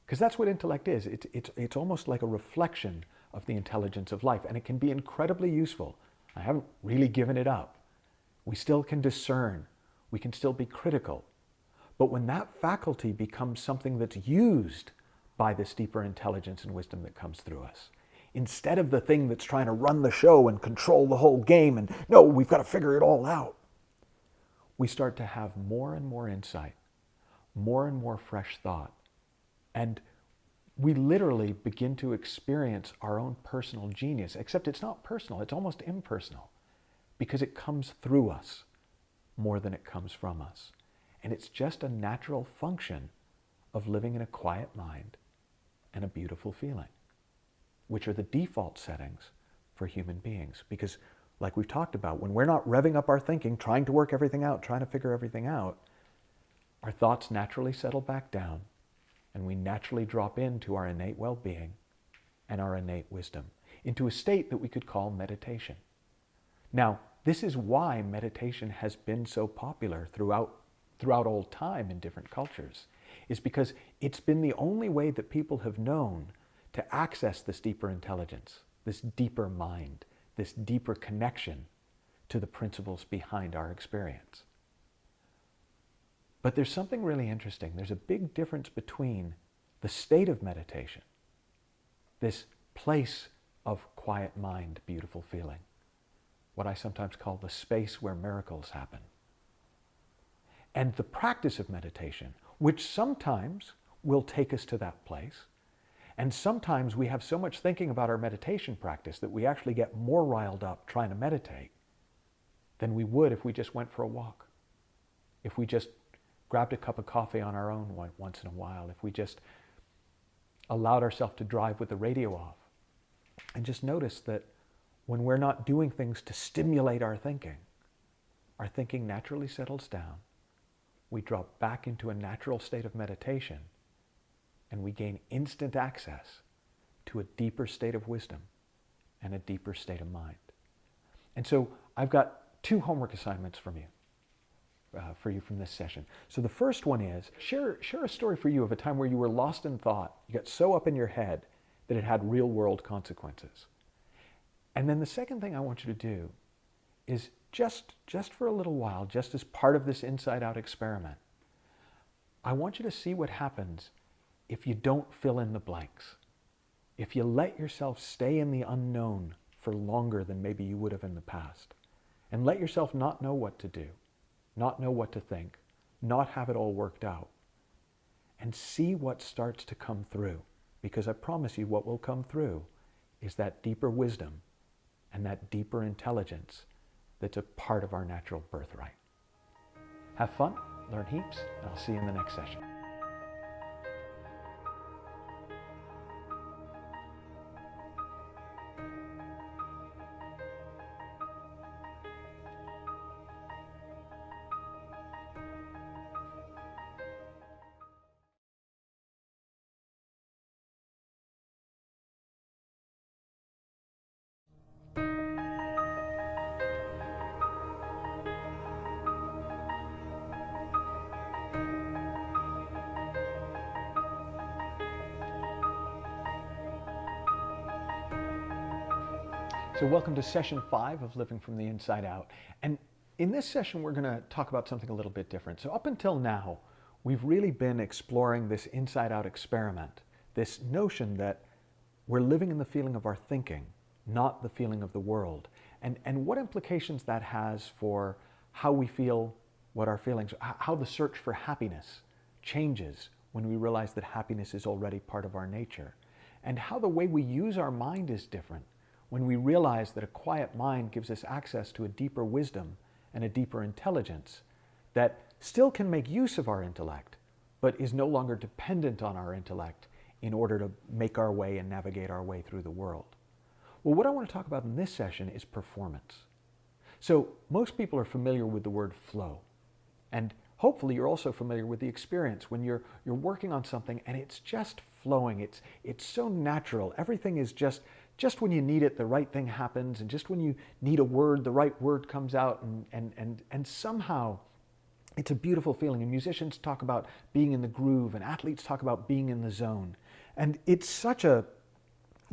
Because that's what intellect is. It's almost like a reflection of the intelligence of life, and it can be incredibly useful. I haven't really given it up. We still can discern. We can still be critical. But when that faculty becomes something that's used by this deeper intelligence and wisdom that comes through us, instead of the thing that's trying to run the show and control the whole game and, no, we've got to figure it all out, we start to have more and more insight, more and more fresh thought. And we literally begin to experience our own personal genius, except it's not personal, it's almost impersonal, because it comes through us more than it comes from us. And it's just a natural function of living in a quiet mind and a beautiful feeling, which are the default settings for human beings. Because like we've talked about, when we're not revving up our thinking, trying to work everything out, trying to figure everything out, our thoughts naturally settle back down, and we naturally drop into our innate well-being and our innate wisdom, into a state that we could call meditation. Now, this is why meditation has been so popular throughout all time in different cultures, is because it's been the only way that people have known to access this deeper intelligence, this deeper mind, this deeper connection to the principles behind our experience. But there's something really interesting. There's a big difference between the state of meditation, this place of quiet mind, beautiful feeling, what I sometimes call the space where miracles happen, and the practice of meditation, which sometimes will take us to that place. And sometimes we have so much thinking about our meditation practice that we actually get more riled up trying to meditate than we would if we just went for a walk, if we just grabbed a cup of coffee on our own once in a while, if we just allowed ourselves to drive with the radio off, and just notice that when we're not doing things to stimulate our thinking naturally settles down. We drop back into a natural state of meditation, and we gain instant access to a deeper state of wisdom and a deeper state of mind. And so I've got 2 homework assignments for you from this session. So the first one is, share a story for you of a time where you were lost in thought. You got so up in your head that it had real world consequences. And then the second thing I want you to do is just for a little while, just as part of this inside-out experiment, I want you to see what happens if you don't fill in the blanks. If you let yourself stay in the unknown for longer than maybe you would have in the past, and let yourself not know what to do, not know what to think, not have it all worked out, and see what starts to come through. Because I promise you what will come through is that deeper wisdom and that deeper intelligence that's a part of our natural birthright. Have fun, learn heaps, and I'll see you in the next session. So welcome to session 5 of Living from the Inside Out. And in this session, we're going to talk about something a little bit different. So up until now, we've really been exploring this inside-out experiment, this notion that we're living in the feeling of our thinking, not the feeling of the world, and what implications that has for how we feel, what our feelings, how the search for happiness changes when we realize that happiness is already part of our nature, and how the way we use our mind is different when we realize that a quiet mind gives us access to a deeper wisdom and a deeper intelligence that still can make use of our intellect, but is no longer dependent on our intellect in order to make our way and navigate our way through the world. Well, what I want to talk about in this session is performance. So most people are familiar with the word flow, and hopefully you're also familiar with the experience when you're working on something and it's just flowing. It's so natural. Everything is just when you need it, the right thing happens, and just when you need a word, the right word comes out, and somehow it's a beautiful feeling. And musicians talk about being in the groove, and athletes talk about being in the zone. And it's such a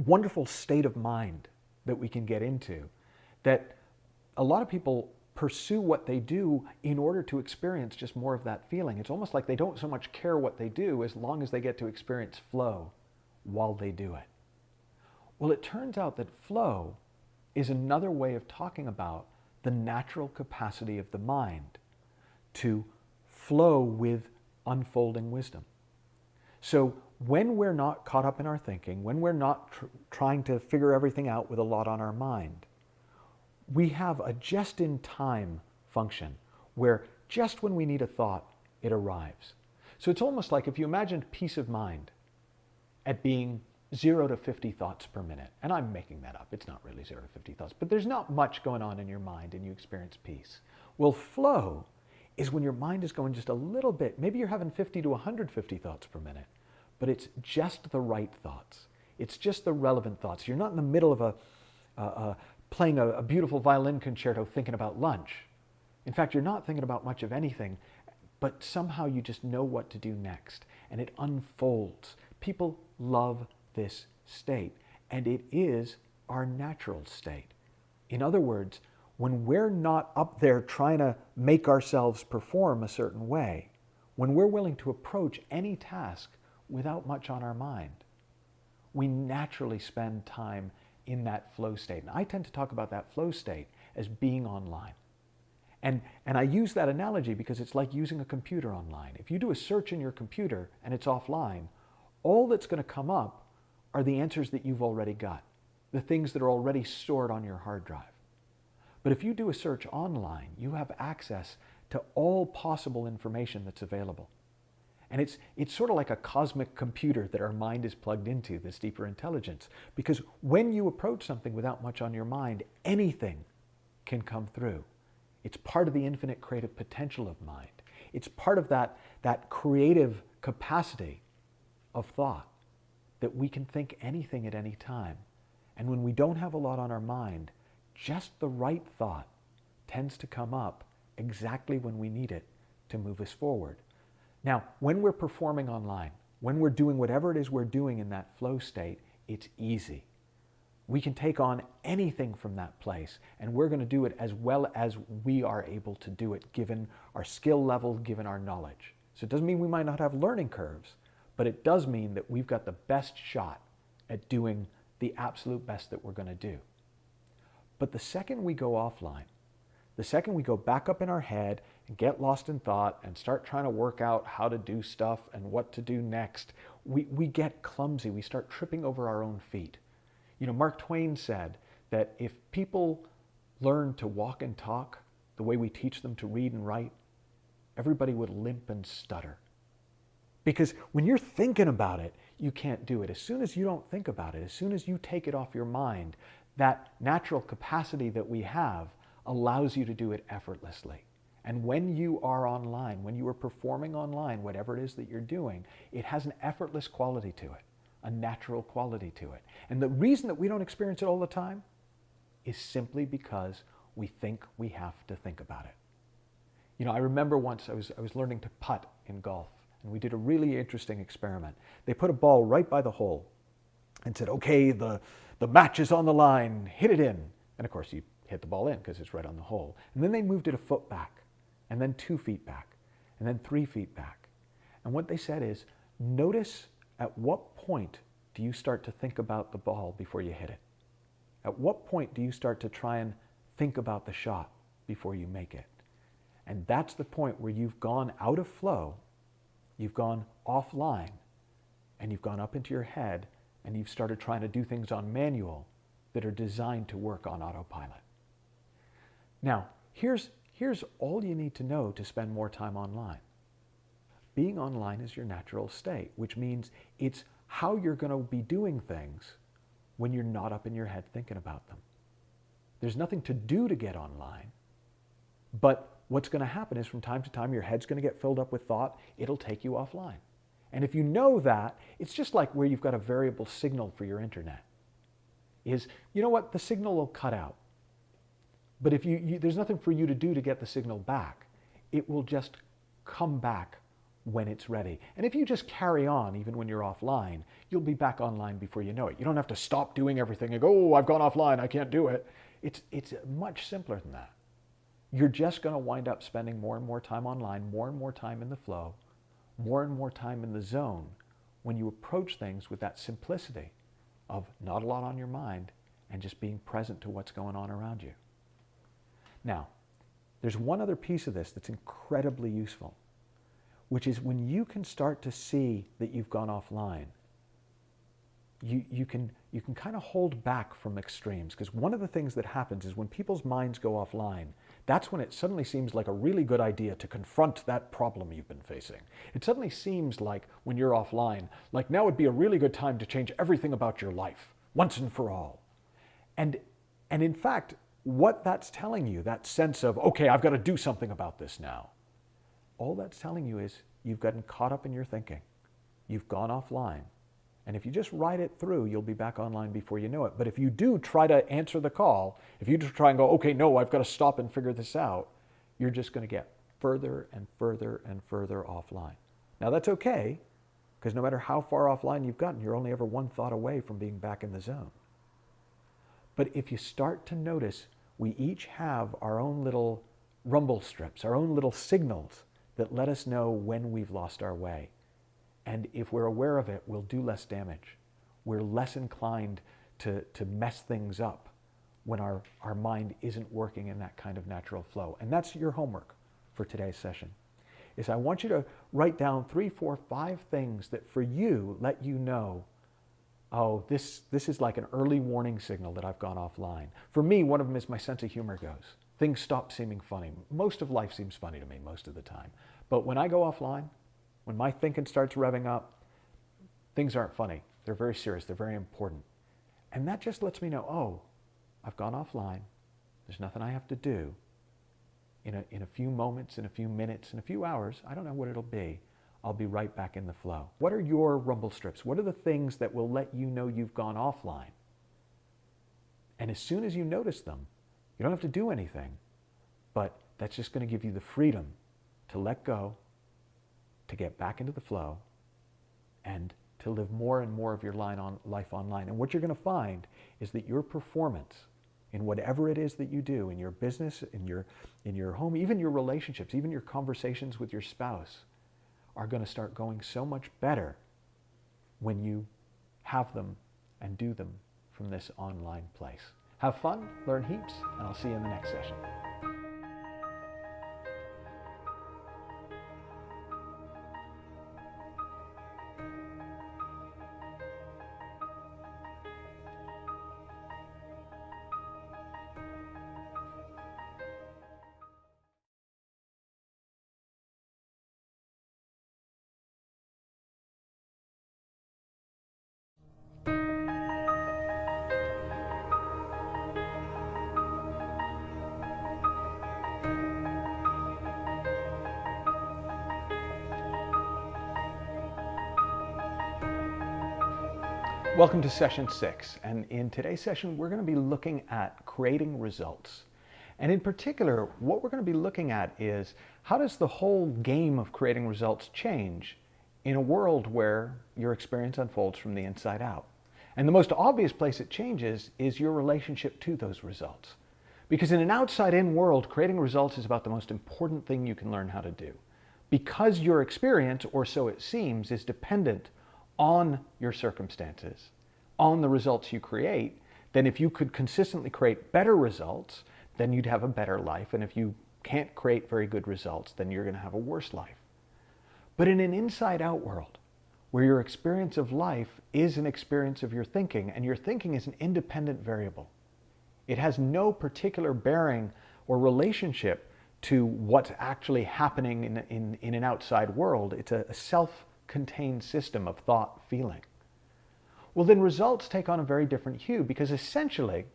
wonderful state of mind that we can get into that a lot of people pursue what they do in order to experience just more of that feeling. It's almost like they don't so much care what they do as long as they get to experience flow while they do it. Well, it turns out that flow is another way of talking about the natural capacity of the mind to flow with unfolding wisdom. So when we're not caught up in our thinking, when we're not trying to figure everything out with a lot on our mind, we have a just-in-time function where just when we need a thought, it arrives. So it's almost like if you imagined peace of mind at being 0 to 50 thoughts per minute. And I'm making that up. It's not really 0 to 50 thoughts. But there's not much going on in your mind and you experience peace. Well, flow is when your mind is going just a little bit. Maybe you're having 50 to 150 thoughts per minute, but it's just the right thoughts. It's just the relevant thoughts. You're not in the middle of playing a beautiful violin concerto thinking about lunch. In fact, you're not thinking about much of anything, but somehow you just know what to do next, and it unfolds. People love this state, and it is our natural state. In other words, when we're not up there trying to make ourselves perform a certain way, when we're willing to approach any task without much on our mind, we naturally spend time in that flow state. And I tend to talk about that flow state as being online. And I use that analogy because it's like using a computer online. If you do a search in your computer and it's offline, all that's going to come up are the answers that you've already got, the things that are already stored on your hard drive. But if you do a search online, you have access to all possible information that's available. And it's sort of like a cosmic computer that our mind is plugged into, this deeper intelligence. Because when you approach something without much on your mind, anything can come through. It's part of the infinite creative potential of mind. It's part of that creative capacity of thought, that we can think anything at any time. And when we don't have a lot on our mind, just the right thought tends to come up exactly when we need it to move us forward. Now, when we're performing online, when we're doing whatever it is we're doing in that flow state, it's easy. We can take on anything from that place, and we're going to do it as well as we are able to do it, given our skill level, given our knowledge. So it doesn't mean we might not have learning curves, but it does mean that we've got the best shot at doing the absolute best that we're going to do. But the second we go offline, the second we go back up in our head and get lost in thought and start trying to work out how to do stuff and what to do next, we get clumsy. We start tripping over our own feet. You know, Mark Twain said that if people learn to walk and talk the way we teach them to read and write, everybody would limp and stutter. Because when you're thinking about it, you can't do it. As soon as you don't think about it, as soon as you take it off your mind, that natural capacity that we have allows you to do it effortlessly. And when you are online, when you are performing online, whatever it is that you're doing, it has an effortless quality to it, a natural quality to it. And the reason that we don't experience it all the time is simply because we think we have to think about it. You know, I remember once I was learning to putt in golf, and we did a really interesting experiment. They put a ball right by the hole and said, okay, the match is on the line, hit it in. And of course you hit the ball in because it's right on the hole. And then they moved it a foot back, and then 2 feet back, and then 3 feet back. And what they said is, notice at what point do you start to think about the ball before you hit it? At what point do you start to try and think about the shot before you make it? And that's the point where you've gone out of flow, you've gone offline, and you've gone up into your head, and you've started trying to do things on manual that are designed to work on autopilot. Now, here's all you need to know to spend more time online. Being online is your natural state, which means it's how you're going to be doing things when you're not up in your head thinking about them. There's nothing to do to get online, but what's going to happen is from time to time your head's going to get filled up with thought. It'll take you offline. And if you know that, it's just like where you've got a variable signal for your internet. Is, you know what, the signal will cut out. But if there's nothing for you to do to get the signal back. It will just come back when it's ready. And if you just carry on, even when you're offline, you'll be back online before you know it. You don't have to stop doing everything and go, oh, I've gone offline, I can't do it. It's much simpler than that. You're just going to wind up spending more and more time online, more and more time in the flow, more and more time in the zone when you approach things with that simplicity of not a lot on your mind and just being present to what's going on around you. Now, there's one other piece of this that's incredibly useful. which is when you can start to see that you've gone offline, you can kind of hold back from extremes. Because one of the things that happens is when people's minds go offline, that's when it suddenly seems like a really good idea to confront that problem you've been facing. It suddenly seems like when you're offline, like now would be a really good time to change everything about your life once and for all. And in fact, what that's telling you, that sense of, okay, I've got to do something about this now, all that's telling you is you've gotten caught up in your thinking. You've gone offline. And if you just ride it through, you'll be back online before you know it. But if you do try to answer the call, if you just try and go, okay, no, I've got to stop and figure this out, you're just going to get further and further and further offline. Now that's okay, because no matter how far offline you've gotten, you're only ever one thought away from being back in the zone. But if you start to notice, we each have our own little rumble strips, our own little signals that let us know when we've lost our way. And if we're aware of it, we'll do less damage. We're less inclined to mess things up when our mind isn't working in that kind of natural flow. And that's your homework for today's session, is I want you to write down 3, 4, 5 things that for you let you know, oh, this is like an early warning signal that I've gone offline. For me, one of them is my sense of humor goes. Things stop seeming funny. Most of life seems funny to me most of the time. But when I go offline, when my thinking starts revving up, things aren't funny. They're very serious. They're very important. And that just lets me know, oh, I've gone offline. There's nothing I have to do. In a few moments, in a few minutes, in a few hours, I don't know what it'll be, I'll be right back in the flow. What are your rumble strips? What are the things that will let you know you've gone offline? And as soon as you notice them, you don't have to do anything, but that's just going to give you the freedom to let go, to get back into the flow, and to live more and more of your life online. And what you're going to find is that your performance in whatever it is that you do, in your business, in your home, even your relationships, even your conversations with your spouse, are going to start going so much better when you have them and do them from this online place. Have fun, learn heaps, and I'll see you in the next session. Welcome to session 6, and in today's session we're going to be looking at creating results. And in particular, what we're going to be looking at is how does the whole game of creating results change in a world where your experience unfolds from the inside out. And the most obvious place it changes is your relationship to those results. Because in an outside-in world, creating results is about the most important thing you can learn how to do. Because your experience, or so it seems, is dependent on your circumstances, on the results you create, then if you could consistently create better results, then you'd have a better life. And if you can't create very good results, then you're going to have a worse life. But in an inside-out world, where your experience of life is an experience of your thinking, and your thinking is an independent variable, it has no particular bearing or relationship to what's actually happening in an outside world. It's a self-contained system of thought, feeling. Well, then results take on a very different hue, because essentially,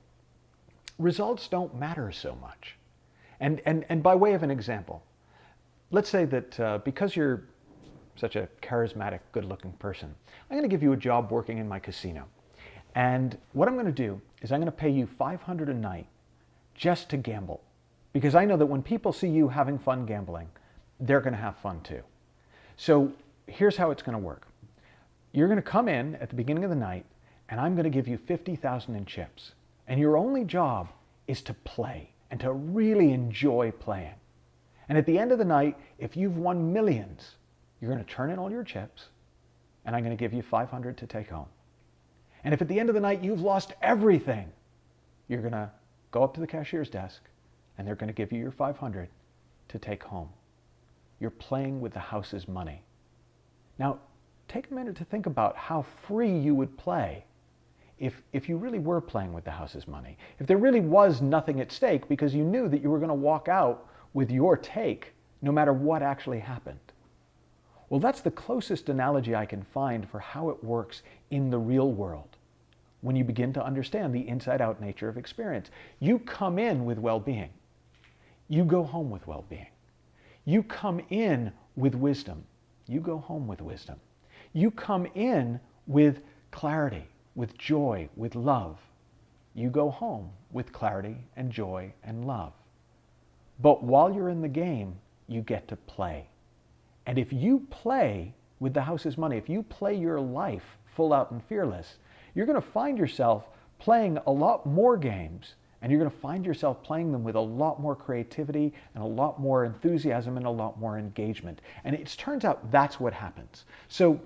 results don't matter so much. And by way of an example, let's say that because you're such a charismatic, good-looking person, I'm going to give you a job working in my casino. And what I'm going to do is I'm going to pay you $500 a night just to gamble. Because I know that when people see you having fun gambling, they're going to have fun too. So here's how it's going to work. You're going to come in at the beginning of the night, and I'm going to give you $50,000 in chips. And your only job is to play and to really enjoy playing. And at the end of the night, if you've won millions, you're going to turn in all your chips, and I'm going to give you $500 to take home. And if at the end of the night you've lost everything, you're going to go up to the cashier's desk, and they're going to give you your $500 to take home. you're playing with the house's money. Now, take a minute to think about how free you would play if you really were playing with the house's money. If there really was nothing at stake because you knew that you were going to walk out with your take no matter what actually happened. Well, that's the closest analogy I can find for how it works in the real world when you begin to understand the inside-out nature of experience. You come in with well-being. You go home with well-being. You come in with wisdom. You go home with wisdom. You come in with clarity, with joy, with love. You go home with clarity and joy and love. But while you're in the game, you get to play. And if you play with the house's money, if you play your life full out and fearless, you're going to find yourself playing a lot more games, and you're going to find yourself playing them with a lot more creativity and a lot more enthusiasm and a lot more engagement. And it turns out that's what happens. So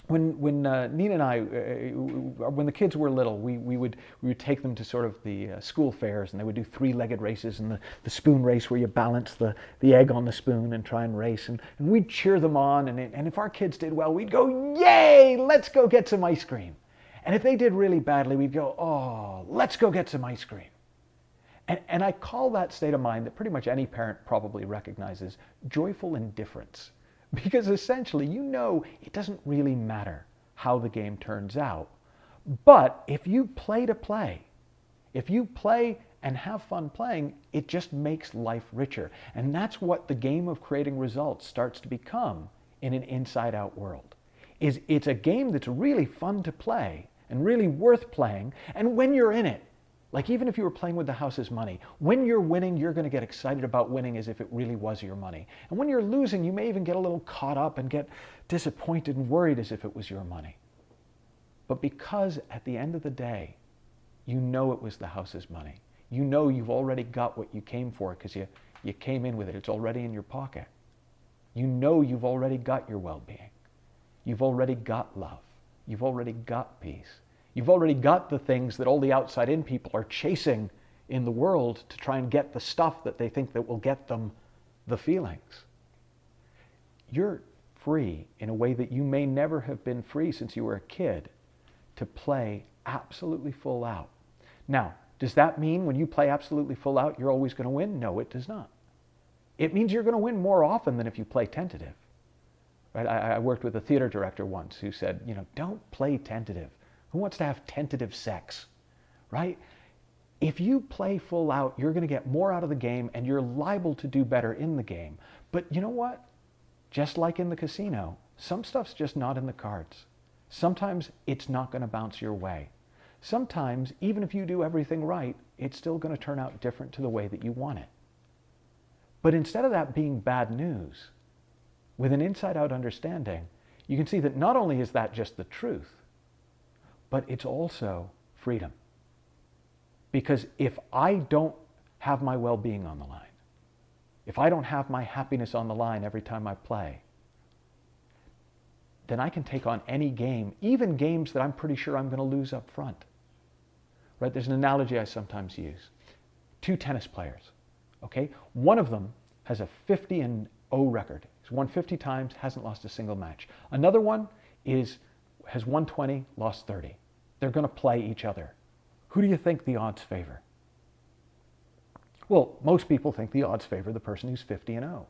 when Nina and I, when the kids were little, we would take them to sort of the school fairs, and they would do three-legged races and the spoon race where you balance the egg on the spoon and try and race. And we'd cheer them on, and if our kids did well, we'd go, yay, let's go get some ice cream. And if they did really badly, we'd go, oh, let's go get some ice cream. And I call that state of mind that pretty much any parent probably recognizes joyful indifference. Because essentially, you know it doesn't really matter how the game turns out. But if you play to play, if you play and have fun playing, it just makes life richer. And that's what the game of creating results starts to become in an inside-out world. It's a game that's really fun to play and really worth playing. And when you're in it, like even if you were playing with the house's money, when you're winning, you're going to get excited about winning as if it really was your money. And when you're losing, you may even get a little caught up and get disappointed and worried as if it was your money. But because at the end of the day, you know it was the house's money. You know you've already got what you came for because you came in with it. It's already in your pocket. You know you've already got your well-being. You've already got love. You've already got peace. You've already got the things that all the outside-in people are chasing in the world to try and get the stuff that they think that will get them the feelings. You're free in a way that you may never have been free since you were a kid to play absolutely full out. Now, does that mean when you play absolutely full out, you're always going to win? No, it does not. It means you're going to win more often than if you play tentative. Right? I worked with a theater director once who said, don't play tentative. Who wants to have tentative sex, right? If you play full out, you're going to get more out of the game and you're liable to do better in the game. But you know what? Just like in the casino, some stuff's just not in the cards. Sometimes it's not going to bounce your way. Sometimes, even if you do everything right, it's still going to turn out different to the way that you want it. But instead of that being bad news, with an inside-out understanding, you can see that not only is that just the truth, but it's also freedom. Because if I don't have my well-being on the line, if I don't have my happiness on the line every time I play, then I can take on any game, even games that I'm pretty sure I'm going to lose up front. Right? There's an analogy I sometimes use. Two tennis players, okay? One of them has a 50-0 record. He's won 50 times, hasn't lost a single match. Another one has won 20, lost 30. They're going to play each other. Who do you think the odds favor? Well, most people think the odds favor the person who's 50-0.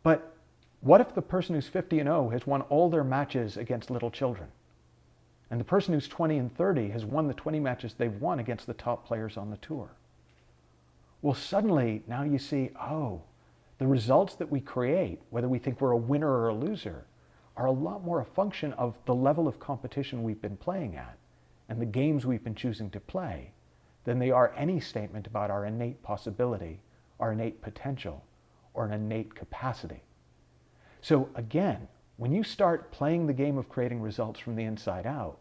But what if the person who's 50-0 has won all their matches against little children? And the person who's 20-30 has won the 20 matches they've won against the top players on the tour? Well, suddenly now you see, the results that we create, whether we think we're a winner or a loser, are a lot more a function of the level of competition we've been playing at and the games we've been choosing to play than they are any statement about our innate possibility, our innate potential, or an innate capacity. So again, when you start playing the game of creating results from the inside out,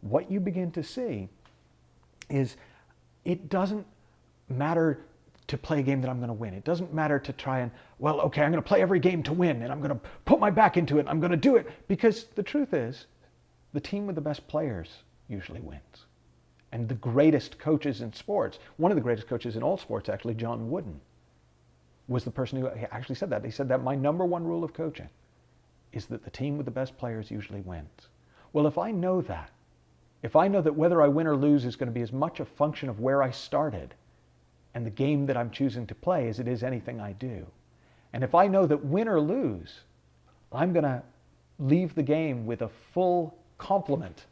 what you begin to see is it doesn't matter to play a game that I'm going to win. It doesn't matter to try and, I'm going to play every game to win and I'm going to put my back into it and I'm going to do it. Because the truth is, the team with the best players usually wins. And the greatest coaches in sports, one of the greatest coaches in all sports actually, John Wooden, was the person who actually said that. He said that my number one rule of coaching is that the team with the best players usually wins. Well, if I know that, if I know that whether I win or lose is going to be as much a function of where I started and the game that I'm choosing to play as it is anything I do, and if I know that win or lose, I'm going to leave the game with a full complement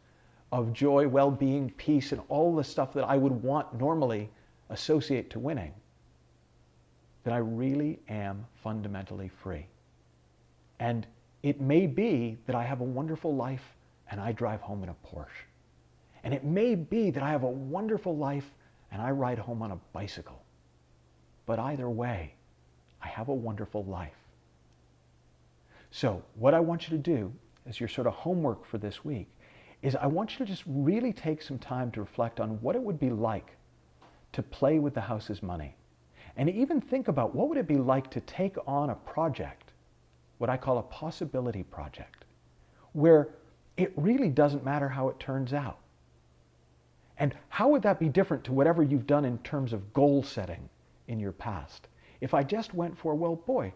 of joy, well-being, peace, and all the stuff that I would want normally associate to winning, then I really am fundamentally free. And it may be that I have a wonderful life and I drive home in a Porsche. And it may be that I have a wonderful life and I ride home on a bicycle. But either way, I have a wonderful life. So what I want you to do as your sort of homework for this week is I want you to just really take some time to reflect on what it would be like to play with the house's money. And even think about what would it be like to take on a project, what I call a possibility project, where it really doesn't matter how it turns out. And how would that be different to whatever you've done in terms of goal setting in your past? If I just went for, well, boy,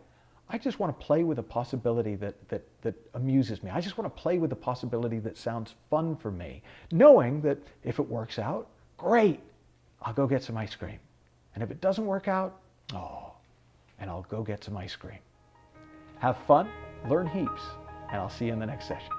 I just want to play with a possibility that amuses me. I just want to play with a possibility that sounds fun for me, knowing that if it works out, great, I'll go get some ice cream. And if it doesn't work out, and I'll go get some ice cream. Have fun, learn heaps, and I'll see you in the next session.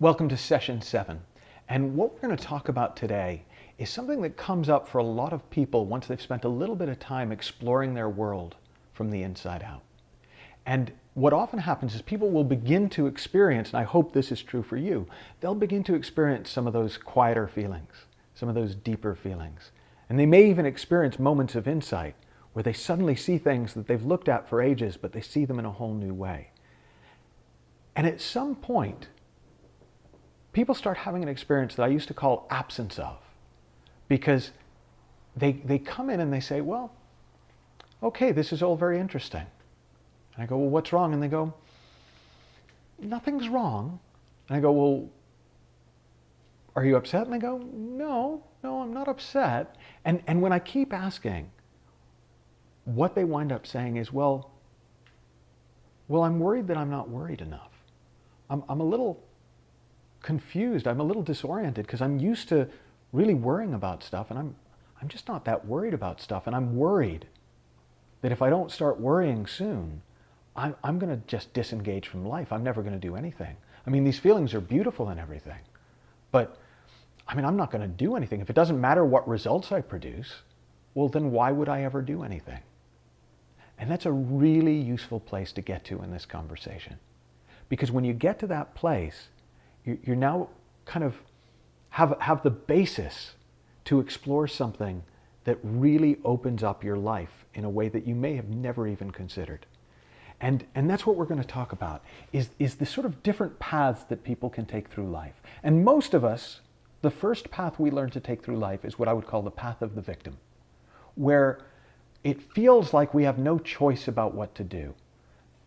Welcome to session 7. And what we're going to talk about today is something that comes up for a lot of people once they've spent a little bit of time exploring their world from the inside out. And what often happens is people will begin to experience, and I hope this is true for you, they'll begin to experience some of those quieter feelings, some of those deeper feelings. And they may even experience moments of insight where they suddenly see things that they've looked at for ages, but they see them in a whole new way. And at some point, people start having an experience that I used to call absence of, because they come in and they say, well, okay, this is all very interesting. And I go, well, what's wrong? And they go, nothing's wrong. And I go, well, are you upset? And they go, no, I'm not upset. And when I keep asking, what they wind up saying is, well, I'm worried that I'm not worried enough. I'm a little confused. I'm a little disoriented because I'm used to really worrying about stuff, and I'm just not that worried about stuff. And I'm worried that if I don't start worrying soon, I'm going to just disengage from life. I'm never going to do anything. I mean, these feelings are beautiful and everything, but I mean, I'm not going to do anything. If it doesn't matter what results I produce, well, then why would I ever do anything? And that's a really useful place to get to in this conversation. Because when you get to that place, you're now kind of have the basis to explore something that really opens up your life in a way that you may have never even considered. And that's what we're going to talk about, is the sort of different paths that people can take through life. And most of us, the first path we learn to take through life is what I would call the path of the victim, where it feels like we have no choice about what to do.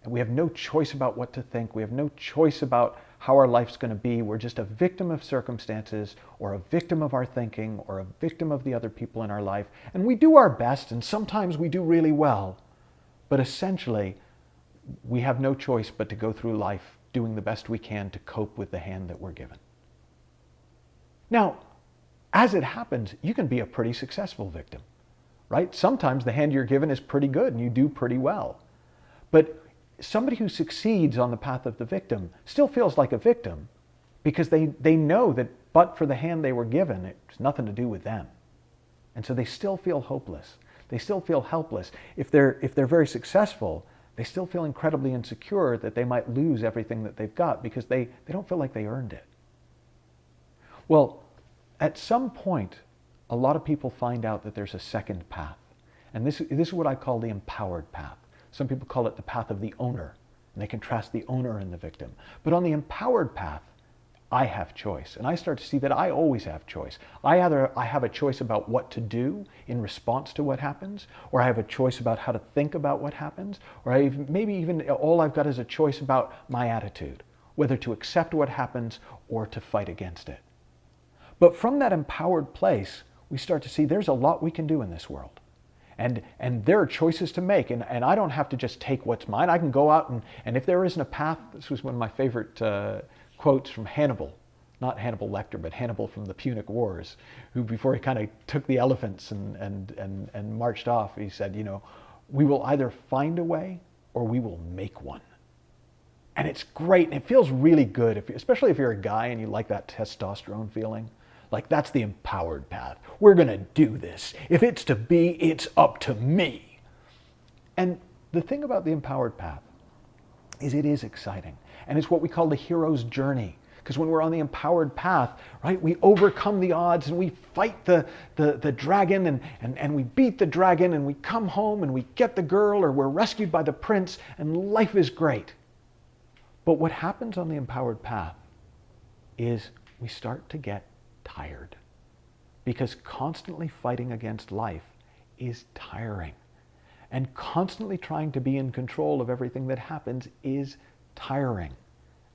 And we have no choice about what to think. We have no choice about how our life's going to be. We're just a victim of circumstances, or a victim of our thinking, or a victim of the other people in our life. And we do our best, and sometimes we do really well. But essentially, we have no choice but to go through life doing the best we can to cope with the hand that we're given. Now, as it happens, you can be a pretty successful victim, right? Sometimes the hand you're given is pretty good and you do pretty well. But somebody who succeeds on the path of the victim still feels like a victim, because they know that but for the hand they were given, it's nothing to do with them. And so they still feel hopeless. They still feel helpless. If they're very successful, they still feel incredibly insecure that they might lose everything that they've got because they don't feel like they earned it. Well, at some point, a lot of people find out that there's a second path. And this is what I call the empowered path. Some people call it the path of the owner, and they contrast the owner and the victim. But on the empowered path, I have choice. And I start to see that I always have choice. I have a choice about what to do in response to what happens, or I have a choice about how to think about what happens, or maybe even all I've got is a choice about my attitude, whether to accept what happens or to fight against it. But from that empowered place, we start to see there's a lot we can do in this world. And there are choices to make, and I don't have to just take what's mine. I can go out and if there isn't a path, this was one of my favorite quotes from Hannibal, not Hannibal Lecter, but Hannibal from the Punic Wars, who before he kind of took the elephants and marched off, he said, we will either find a way or we will make one. And it's great, and it feels really good, especially if you're a guy and you like that testosterone feeling. Like, that's the empowered path. We're going to do this. If it's to be, it's up to me. And the thing about the empowered path is it is exciting. And it's what we call the hero's journey. Because when we're on the empowered path, right, we overcome the odds and we fight the dragon and we beat the dragon and we come home and we get the girl, or we're rescued by the prince, and life is great. But what happens on the empowered path is we start to get tired, because constantly fighting against life is tiring, and constantly trying to be in control of everything that happens is tiring.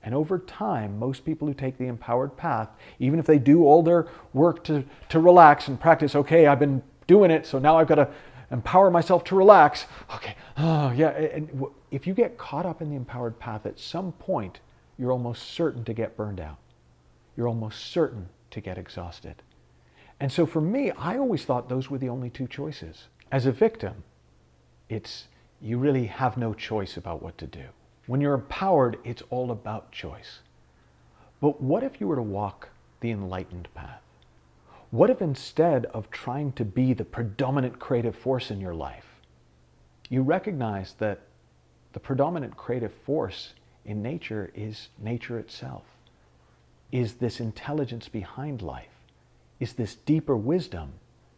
And over time, most people who take the empowered path, even if they do all their work to relax and practice, okay, I've been doing it, so now I've got to empower myself to relax. Okay, oh yeah. And if you get caught up in the empowered path, at some point, you're almost certain to get burned out. You're almost certain to get exhausted. And so for me, I always thought those were the only two choices. As a victim, you really have no choice about what to do. When you're empowered, it's all about choice. But what if you were to walk the enlightened path? What if instead of trying to be the predominant creative force in your life, you recognize that the predominant creative force in nature is nature itself, is this intelligence behind life, is this deeper wisdom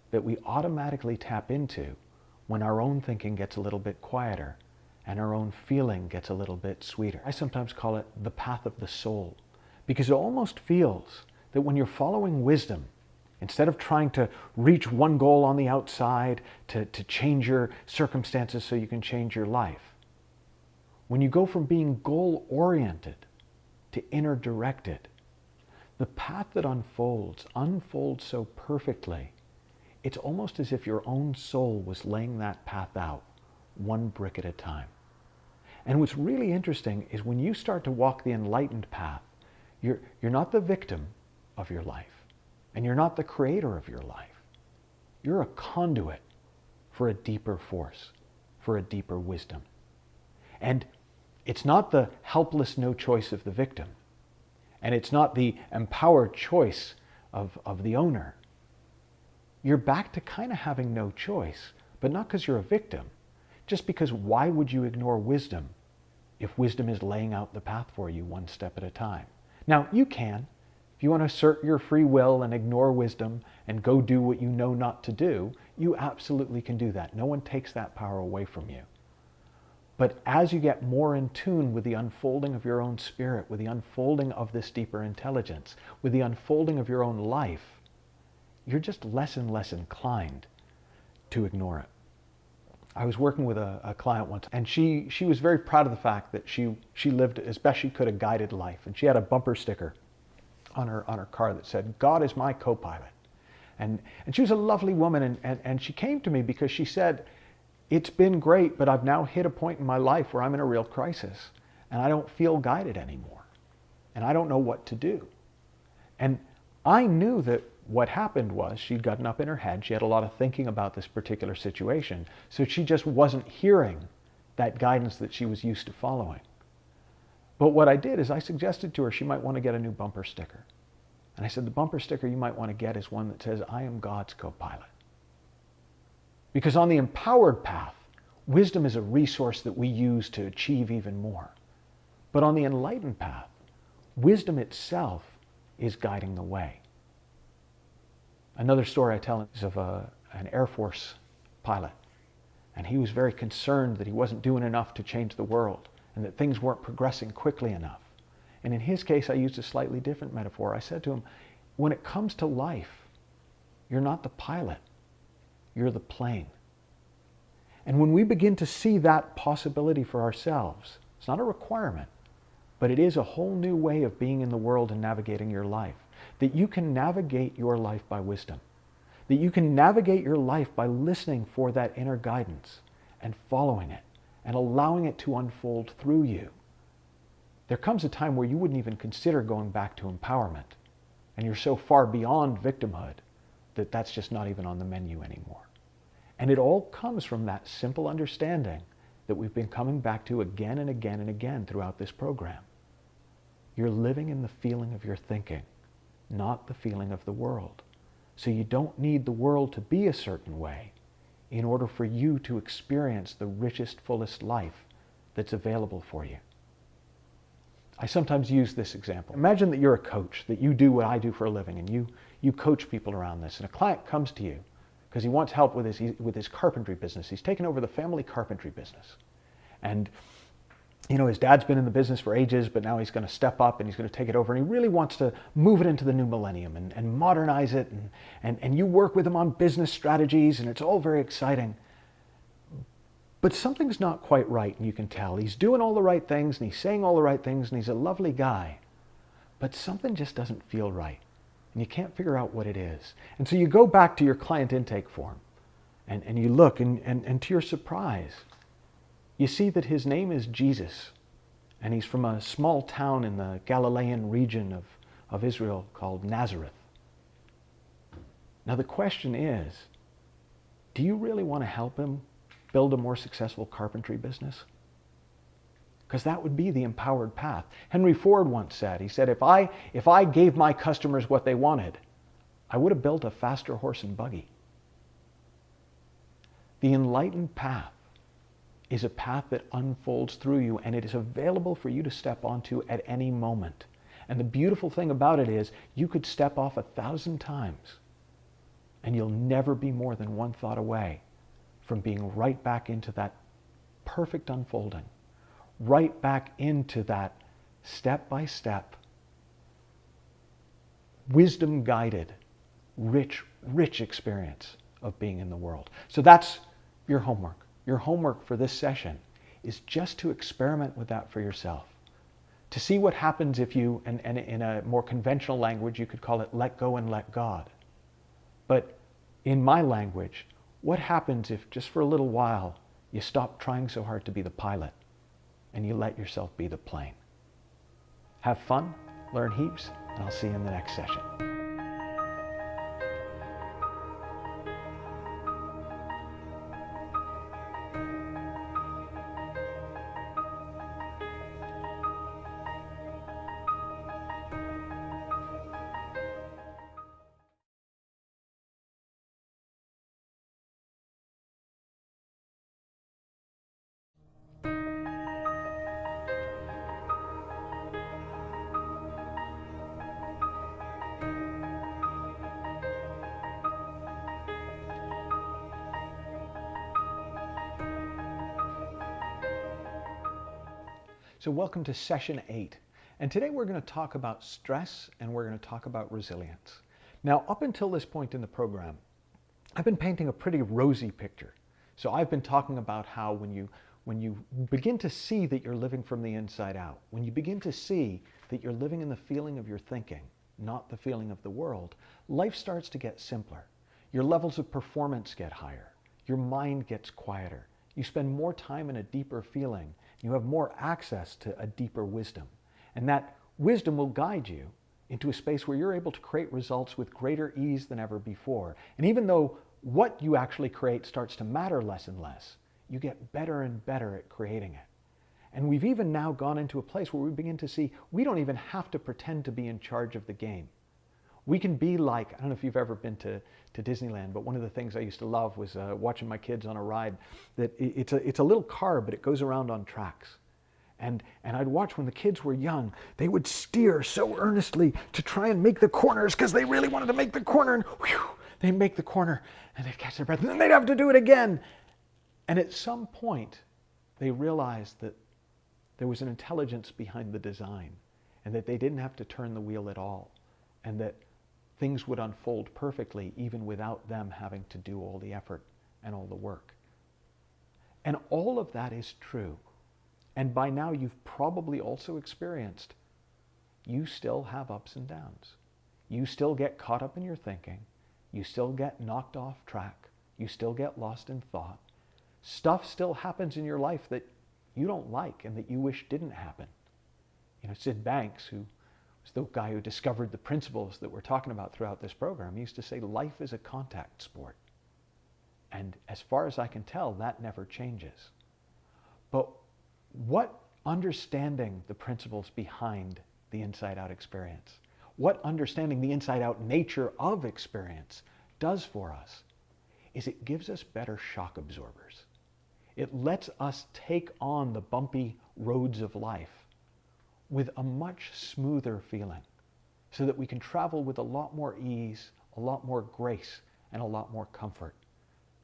that we automatically tap into when our own thinking gets a little bit quieter and our own feeling gets a little bit sweeter. I sometimes call it the path of the soul, because it almost feels that when you're following wisdom, instead of trying to reach one goal on the outside to change your circumstances so you can change your life, when you go from being goal-oriented to inner-directed, the path that unfolds so perfectly, it's almost as if your own soul was laying that path out, one brick at a time. And what's really interesting is when you start to walk the enlightened path, you're not the victim of your life, and you're not the creator of your life. You're a conduit for a deeper force, for a deeper wisdom. And it's not the helpless no choice of the victim, and it's not the empowered choice of the owner. You're back to kind of having no choice, but not because you're a victim. Just because why would you ignore wisdom if wisdom is laying out the path for you one step at a time? Now, you can. If you want to assert your free will and ignore wisdom and go do what you know not to do, you absolutely can do that. No one takes that power away from you. But as you get more in tune with the unfolding of your own spirit, with the unfolding of this deeper intelligence, with the unfolding of your own life, you're just less and less inclined to ignore it. I was working with a client once, and she was very proud of the fact that she lived as best she could a guided life. And she had a bumper sticker on her car that said, "God is my co-pilot." And she was a lovely woman, and she came to me because she said, "It's been great, but I've now hit a point in my life where I'm in a real crisis, and I don't feel guided anymore, and I don't know what to do." And I knew that what happened was she'd gotten up in her head. She had a lot of thinking about this particular situation, so she just wasn't hearing that guidance that she was used to following. But what I did is I suggested to her she might want to get a new bumper sticker. And I said, the bumper sticker you might want to get is one that says, "I am God's co-pilot." Because on the empowered path, wisdom is a resource that we use to achieve even more. But on the enlightened path, wisdom itself is guiding the way. Another story I tell is of an Air Force pilot. And he was very concerned that he wasn't doing enough to change the world and that things weren't progressing quickly enough. And in his case, I used a slightly different metaphor. I said to him, when it comes to life, you're not the pilot, you're the plane. And when we begin to see that possibility for ourselves, it's not a requirement, but it is a whole new way of being in the world and navigating your life. That you can navigate your life by wisdom. That you can navigate your life by listening for that inner guidance and following it and allowing it to unfold through you. There comes a time where you wouldn't even consider going back to empowerment, and you're so far beyond victimhood that that's just not even on the menu anymore. And it all comes from that simple understanding that we've been coming back to again and again and again throughout this program. You're living in the feeling of your thinking, not the feeling of the world. So you don't need the world to be a certain way in order for you to experience the richest, fullest life that's available for you. I sometimes use this example. Imagine that you're a coach, that you do what I do for a living, and you coach people around this. And a client comes to you because he wants help with his carpentry business. He's taken over the family carpentry business. And his dad's been in the business for ages, but now he's going to step up and he's going to take it over. And he really wants to move it into the new millennium and modernize it. And you work with him on business strategies, and it's all very exciting. But something's not quite right, and you can tell. He's doing all the right things, and he's saying all the right things, and he's a lovely guy. But something just doesn't feel right, and you can't figure out what it is. And so you go back to your client intake form, and you look, and to your surprise, you see that his name is Jesus, and he's from a small town in the Galilean region of Israel called Nazareth. Now the question is, do you really want to help him build a more successful carpentry business? Because that would be the empowered path. Henry Ford once said, he said, if I gave my customers what they wanted, I would have built a faster horse and buggy. The enlightened path is a path that unfolds through you, and it is available for you to step onto at any moment. And the beautiful thing about it is you could step off 1,000 times and you'll never be more than one thought away from being right back into that perfect unfolding, right back into that step-by-step, wisdom-guided, rich experience of being in the world. So that's your homework. Your homework for this session is just to experiment with that for yourself, to see what happens if you, and in a more conventional language, you could call it let go and let God. But in my language, what happens if just for a little while you stop trying so hard to be the pilot and you let yourself be the plane? Have fun, learn heaps, and I'll see you in the next session. So welcome to session 8. And today we're going to talk about stress and we're going to talk about resilience. Now, up until this point in the program, I've been painting a pretty rosy picture. So I've been talking about how when you begin to see that you're living from the inside out, when you begin to see that you're living in the feeling of your thinking, not the feeling of the world, life starts to get simpler. Your levels of performance get higher. Your mind gets quieter. You spend more time in a deeper feeling. You have more access to a deeper wisdom. And that wisdom will guide you into a space where you're able to create results with greater ease than ever before. And even though what you actually create starts to matter less and less, you get better and better at creating it. And we've even now gone into a place where we begin to see we don't even have to pretend to be in charge of the game. We can be like, I don't know if you've ever been to Disneyland, but one of the things I used to love was watching my kids on a ride that it's a little car, but it goes around on tracks. And I'd watch when the kids were young, they would steer so earnestly to try and make the corners because they really wanted to make the corner. And whew, they'd make the corner and they'd catch their breath and then they'd have to do it again. And at some point, they realized that there was an intelligence behind the design and that they didn't have to turn the wheel at all and that things would unfold perfectly even without them having to do all the effort and all the work. And all of that is true. And by now you've probably also experienced you still have ups and downs. You still get caught up in your thinking. You still get knocked off track. You still get lost in thought. Stuff still happens in your life that you don't like and that you wish didn't happen. You know, Sid Banks, who was the guy who discovered the principles that we're talking about throughout this program, he used to say life is a contact sport. And as far as I can tell, that never changes. But what understanding the principles behind the inside-out experience, what understanding the inside-out nature of experience does for us is it gives us better shock absorbers. It lets us take on the bumpy roads of life with a much smoother feeling so that we can travel with a lot more ease, a lot more grace, and a lot more comfort.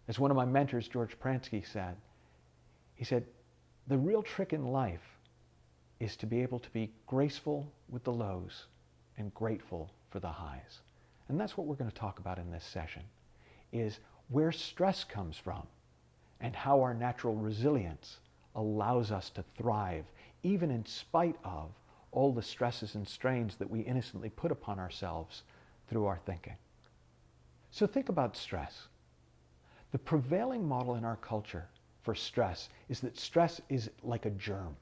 As one of my mentors, George Pransky, said, he said, the real trick in life is to be able to be graceful with the lows and grateful for the highs. And that's what we're going to talk about in this session, is where stress comes from and how our natural resilience allows us to thrive even in spite of all the stresses and strains that we innocently put upon ourselves through our thinking. So think about stress. The prevailing model in our culture for stress is that stress is like a germ,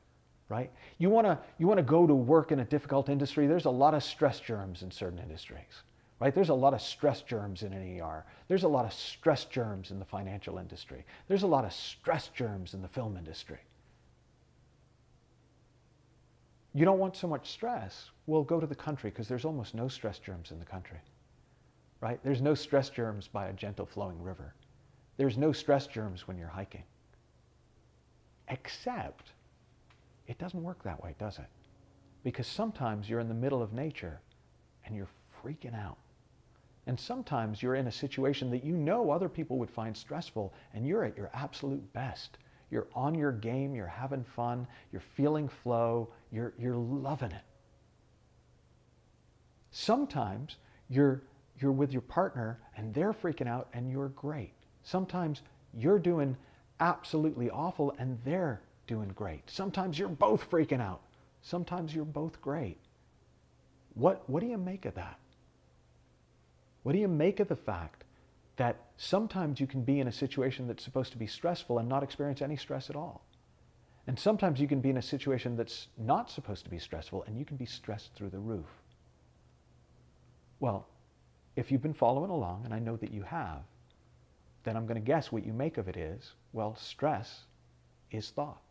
right? You want to go to work in a difficult industry, there's a lot of stress germs in certain industries, right? There's a lot of stress germs in an ER. There's a lot of stress germs in the financial industry. There's a lot of stress germs in the film industry. You don't want so much stress? Well, go to the country because there's almost no stress germs in the country, right? There's no stress germs by a gentle flowing river. There's no stress germs when you're hiking. Except it doesn't work that way, does it? Because sometimes you're in the middle of nature and you're freaking out. And sometimes you're in a situation that you know other people would find stressful and you're at your absolute best. You're on your game, you're having fun, you're feeling flow, you're loving it. Sometimes you're with your partner and they're freaking out and you're great. Sometimes you're doing absolutely awful and they're doing great. Sometimes you're both freaking out. Sometimes you're both great. What do you make of that? What do you make of the fact that sometimes you can be in a situation that's supposed to be stressful and not experience any stress at all? And sometimes you can be in a situation that's not supposed to be stressful and you can be stressed through the roof. Well, if you've been following along, and I know that you have, then I'm going to guess what you make of it is, well, stress is thought.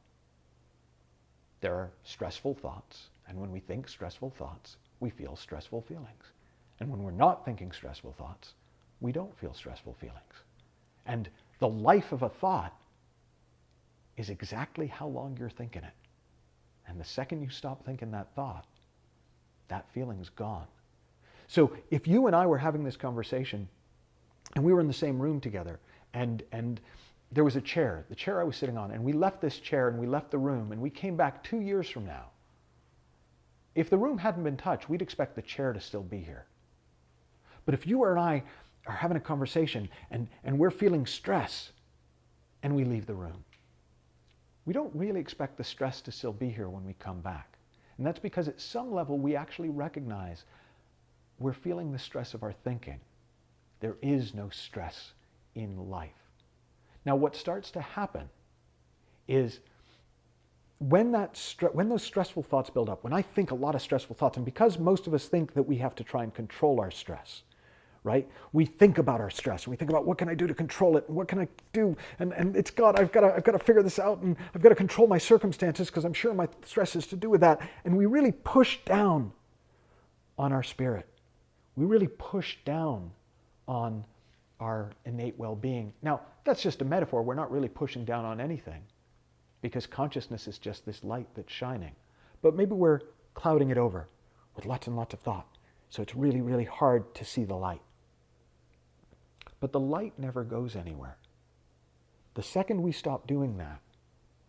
There are stressful thoughts, and when we think stressful thoughts, we feel stressful feelings. And when we're not thinking stressful thoughts, we don't feel stressful feelings. And the life of a thought is exactly how long you're thinking it. And the second you stop thinking that thought, that feeling's gone. So if you and I were having this conversation and we were in the same room together and there was a chair, the chair I was sitting on, and we left this chair and we left the room and we came back 2 years from now, if the room hadn't been touched, we'd expect the chair to still be here. But if you and I are having a conversation and we're feeling stress and we leave the room, we don't really expect the stress to still be here when we come back. And that's because at some level we actually recognize we're feeling the stress of our thinking. There is no stress in life. Now what starts to happen is when those stressful thoughts build up, when I think a lot of stressful thoughts, and because most of us think that we have to try and control our stress, right? We think about our stress. We think about what can I do to control it, and what can I do, and I've got to figure this out, and I've got to control my circumstances because I'm sure my stress is to do with that. And we really push down on our spirit. We really push down on our innate well-being. Now, that's just a metaphor. We're not really pushing down on anything because consciousness is just this light that's shining. But maybe we're clouding it over with lots and lots of thought. So it's really, really hard to see the light. but the light never goes anywhere. The second we stop doing that,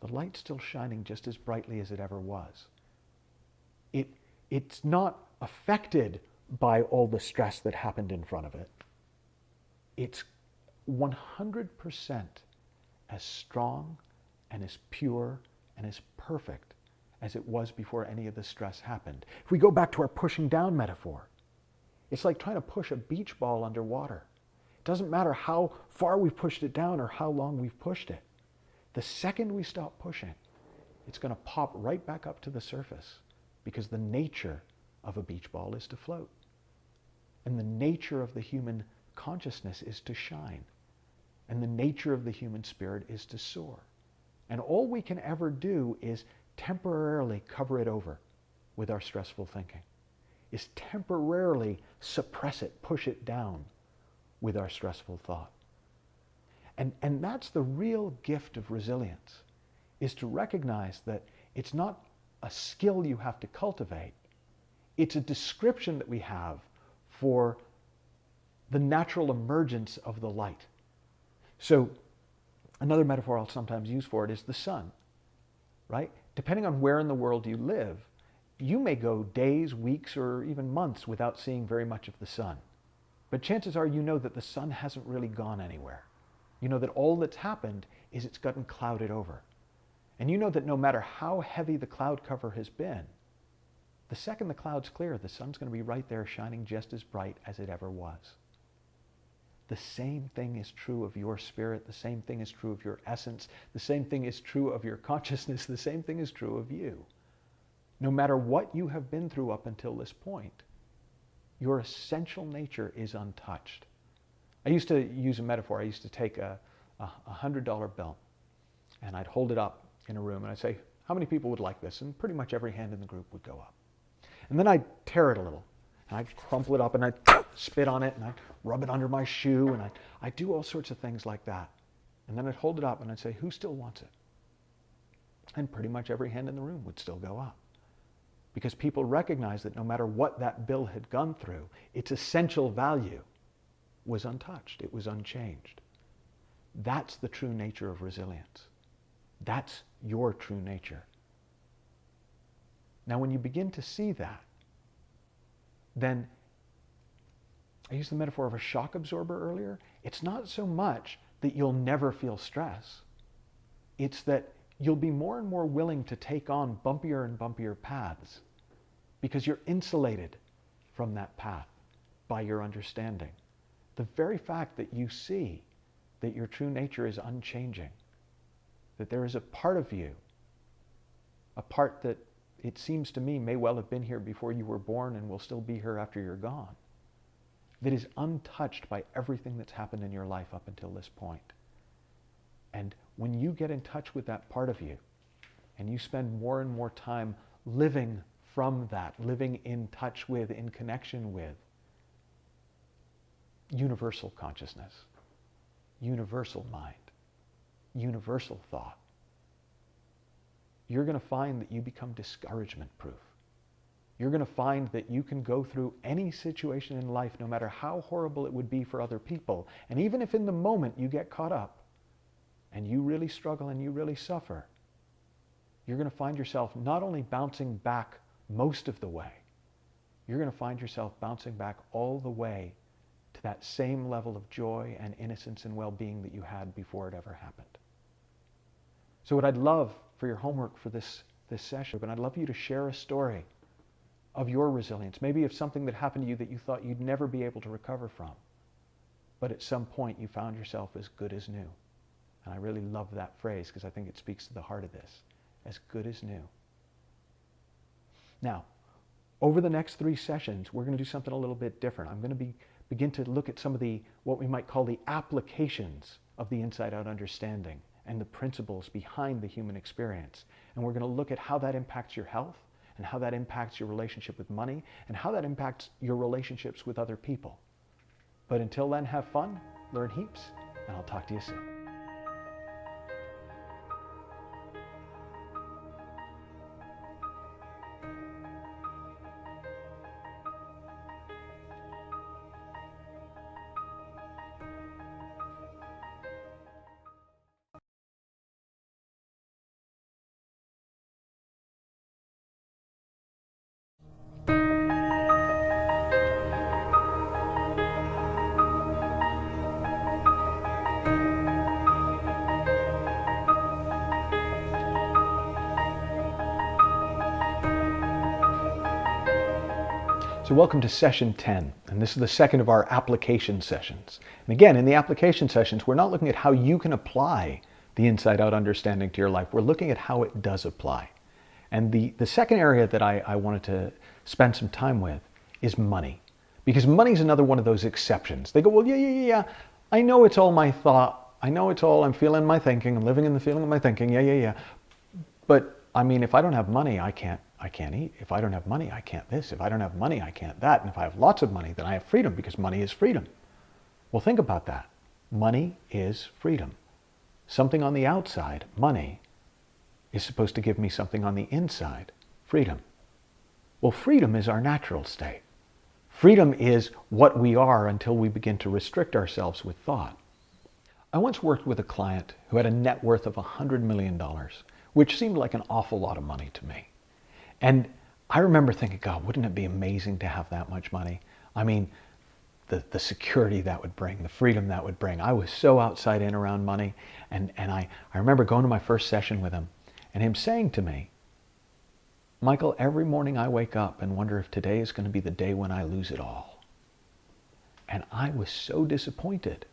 the light's still shining just as brightly as it ever was. It's not affected by all the stress that happened in front of it. It's 100% as strong and as pure and as perfect as it was before any of the stress happened. If we go back to our pushing down metaphor, it's like trying to push a beach ball underwater. It doesn't matter how far we've pushed it down or how long we've pushed it. The second we stop pushing, it's going to pop right back up to the surface, because the nature of a beach ball is to float. And the nature of the human consciousness is to shine. And the nature of the human spirit is to soar. And all we can ever do is temporarily cover it over with our stressful thinking, is temporarily suppress it, push it down with our stressful thought. And that's the real gift of resilience, is to recognize that it's not a skill you have to cultivate. It's a description that we have for the natural emergence of the light. So another metaphor I'll sometimes use for it is the sun, right? Depending on where in the world you live, you may go days, weeks, or even months without seeing very much of the sun. But chances are you know that the sun hasn't really gone anywhere. You know that all that's happened is it's gotten clouded over. And you know that no matter how heavy the cloud cover has been, the second the cloud's clear, the sun's going to be right there shining just as bright as it ever was. The same thing is true of your spirit. The same thing is true of your essence. The same thing is true of your consciousness. The same thing is true of you. No matter what you have been through up until this point, your essential nature is untouched. I used to use a metaphor. I used to take a $100 bill and I'd hold it up in a room and I'd say, how many people would like this? And pretty much every hand in the group would go up. And then I'd tear it a little and I'd crumple it up and I'd spit on it and I'd rub it under my shoe and I'd do all sorts of things like that. And then I'd hold it up and I'd say, who still wants it? And pretty much every hand in the room would still go up. Because people recognized that no matter what that bill had gone through, its essential value was untouched. It was unchanged. That's the true nature of resilience. That's your true nature. Now, when you begin to see that, then I used the metaphor of a shock absorber earlier. It's not so much that you'll never feel stress. It's that you'll be more and more willing to take on bumpier and bumpier paths because you're insulated from that path by your understanding. The very fact that you see that your true nature is unchanging, that there is a part of you, a part that it seems to me may well have been here before you were born and will still be here after you're gone, that is untouched by everything that's happened in your life up until this point. And when you get in touch with that part of you and you spend more and more time living from that, living in touch with, in connection with universal consciousness, universal mind, universal thought, you're going to find that you become discouragement proof. You're going to find that you can go through any situation in life, no matter how horrible it would be for other people. And even if in the moment you get caught up and you really struggle and you really suffer, you're going to find yourself not only bouncing back most of the way, you're going to find yourself bouncing back all the way to that same level of joy and innocence and well-being that you had before it ever happened. So what I'd love for your homework for this session, and I'd love you to share a story of your resilience, maybe of something that happened to you that you thought you'd never be able to recover from, but at some point you found yourself as good as new. And I really love that phrase because I think it speaks to the heart of this, as good as new. Now, over the next 3 sessions, we're going to do something a little bit different. I'm going to begin to look at some of the, what we might call the applications of the inside-out understanding and the principles behind the human experience. And we're going to look at how that impacts your health and how that impacts your relationship with money and how that impacts your relationships with other people. But until then, have fun, learn heaps, and I'll talk to you soon. So welcome to session 10, and this is the second of our application sessions. And again, in the application sessions, we're not looking at how you can apply the inside-out understanding to your life. We're looking at how it does apply. And the second area that I wanted to spend some time with is money. Because money is another one of those exceptions. They go, well, yeah, I know it's all my thought. I know it's all, I'm feeling my thinking. I'm living in the feeling of my thinking. Yeah. But I mean, if I don't have money, I can't eat. If I don't have money, I can't this. If I don't have money, I can't that. And if I have lots of money, then I have freedom, because money is freedom. Well, think about that. Money is freedom. Something on the outside, money, is supposed to give me something on the inside, freedom. Well, freedom is our natural state. Freedom is what we are until we begin to restrict ourselves with thought. I once worked with a client who had a net worth of $100 million, which seemed like an awful lot of money to me. And I remember thinking, God, wouldn't it be amazing to have that much money? I mean, the security that would bring, the freedom that would bring. I was so outside in around money. And I remember going to my first session with him and him saying to me, Michael, every morning I wake up and wonder if today is going to be the day when I lose it all. And I was so disappointed,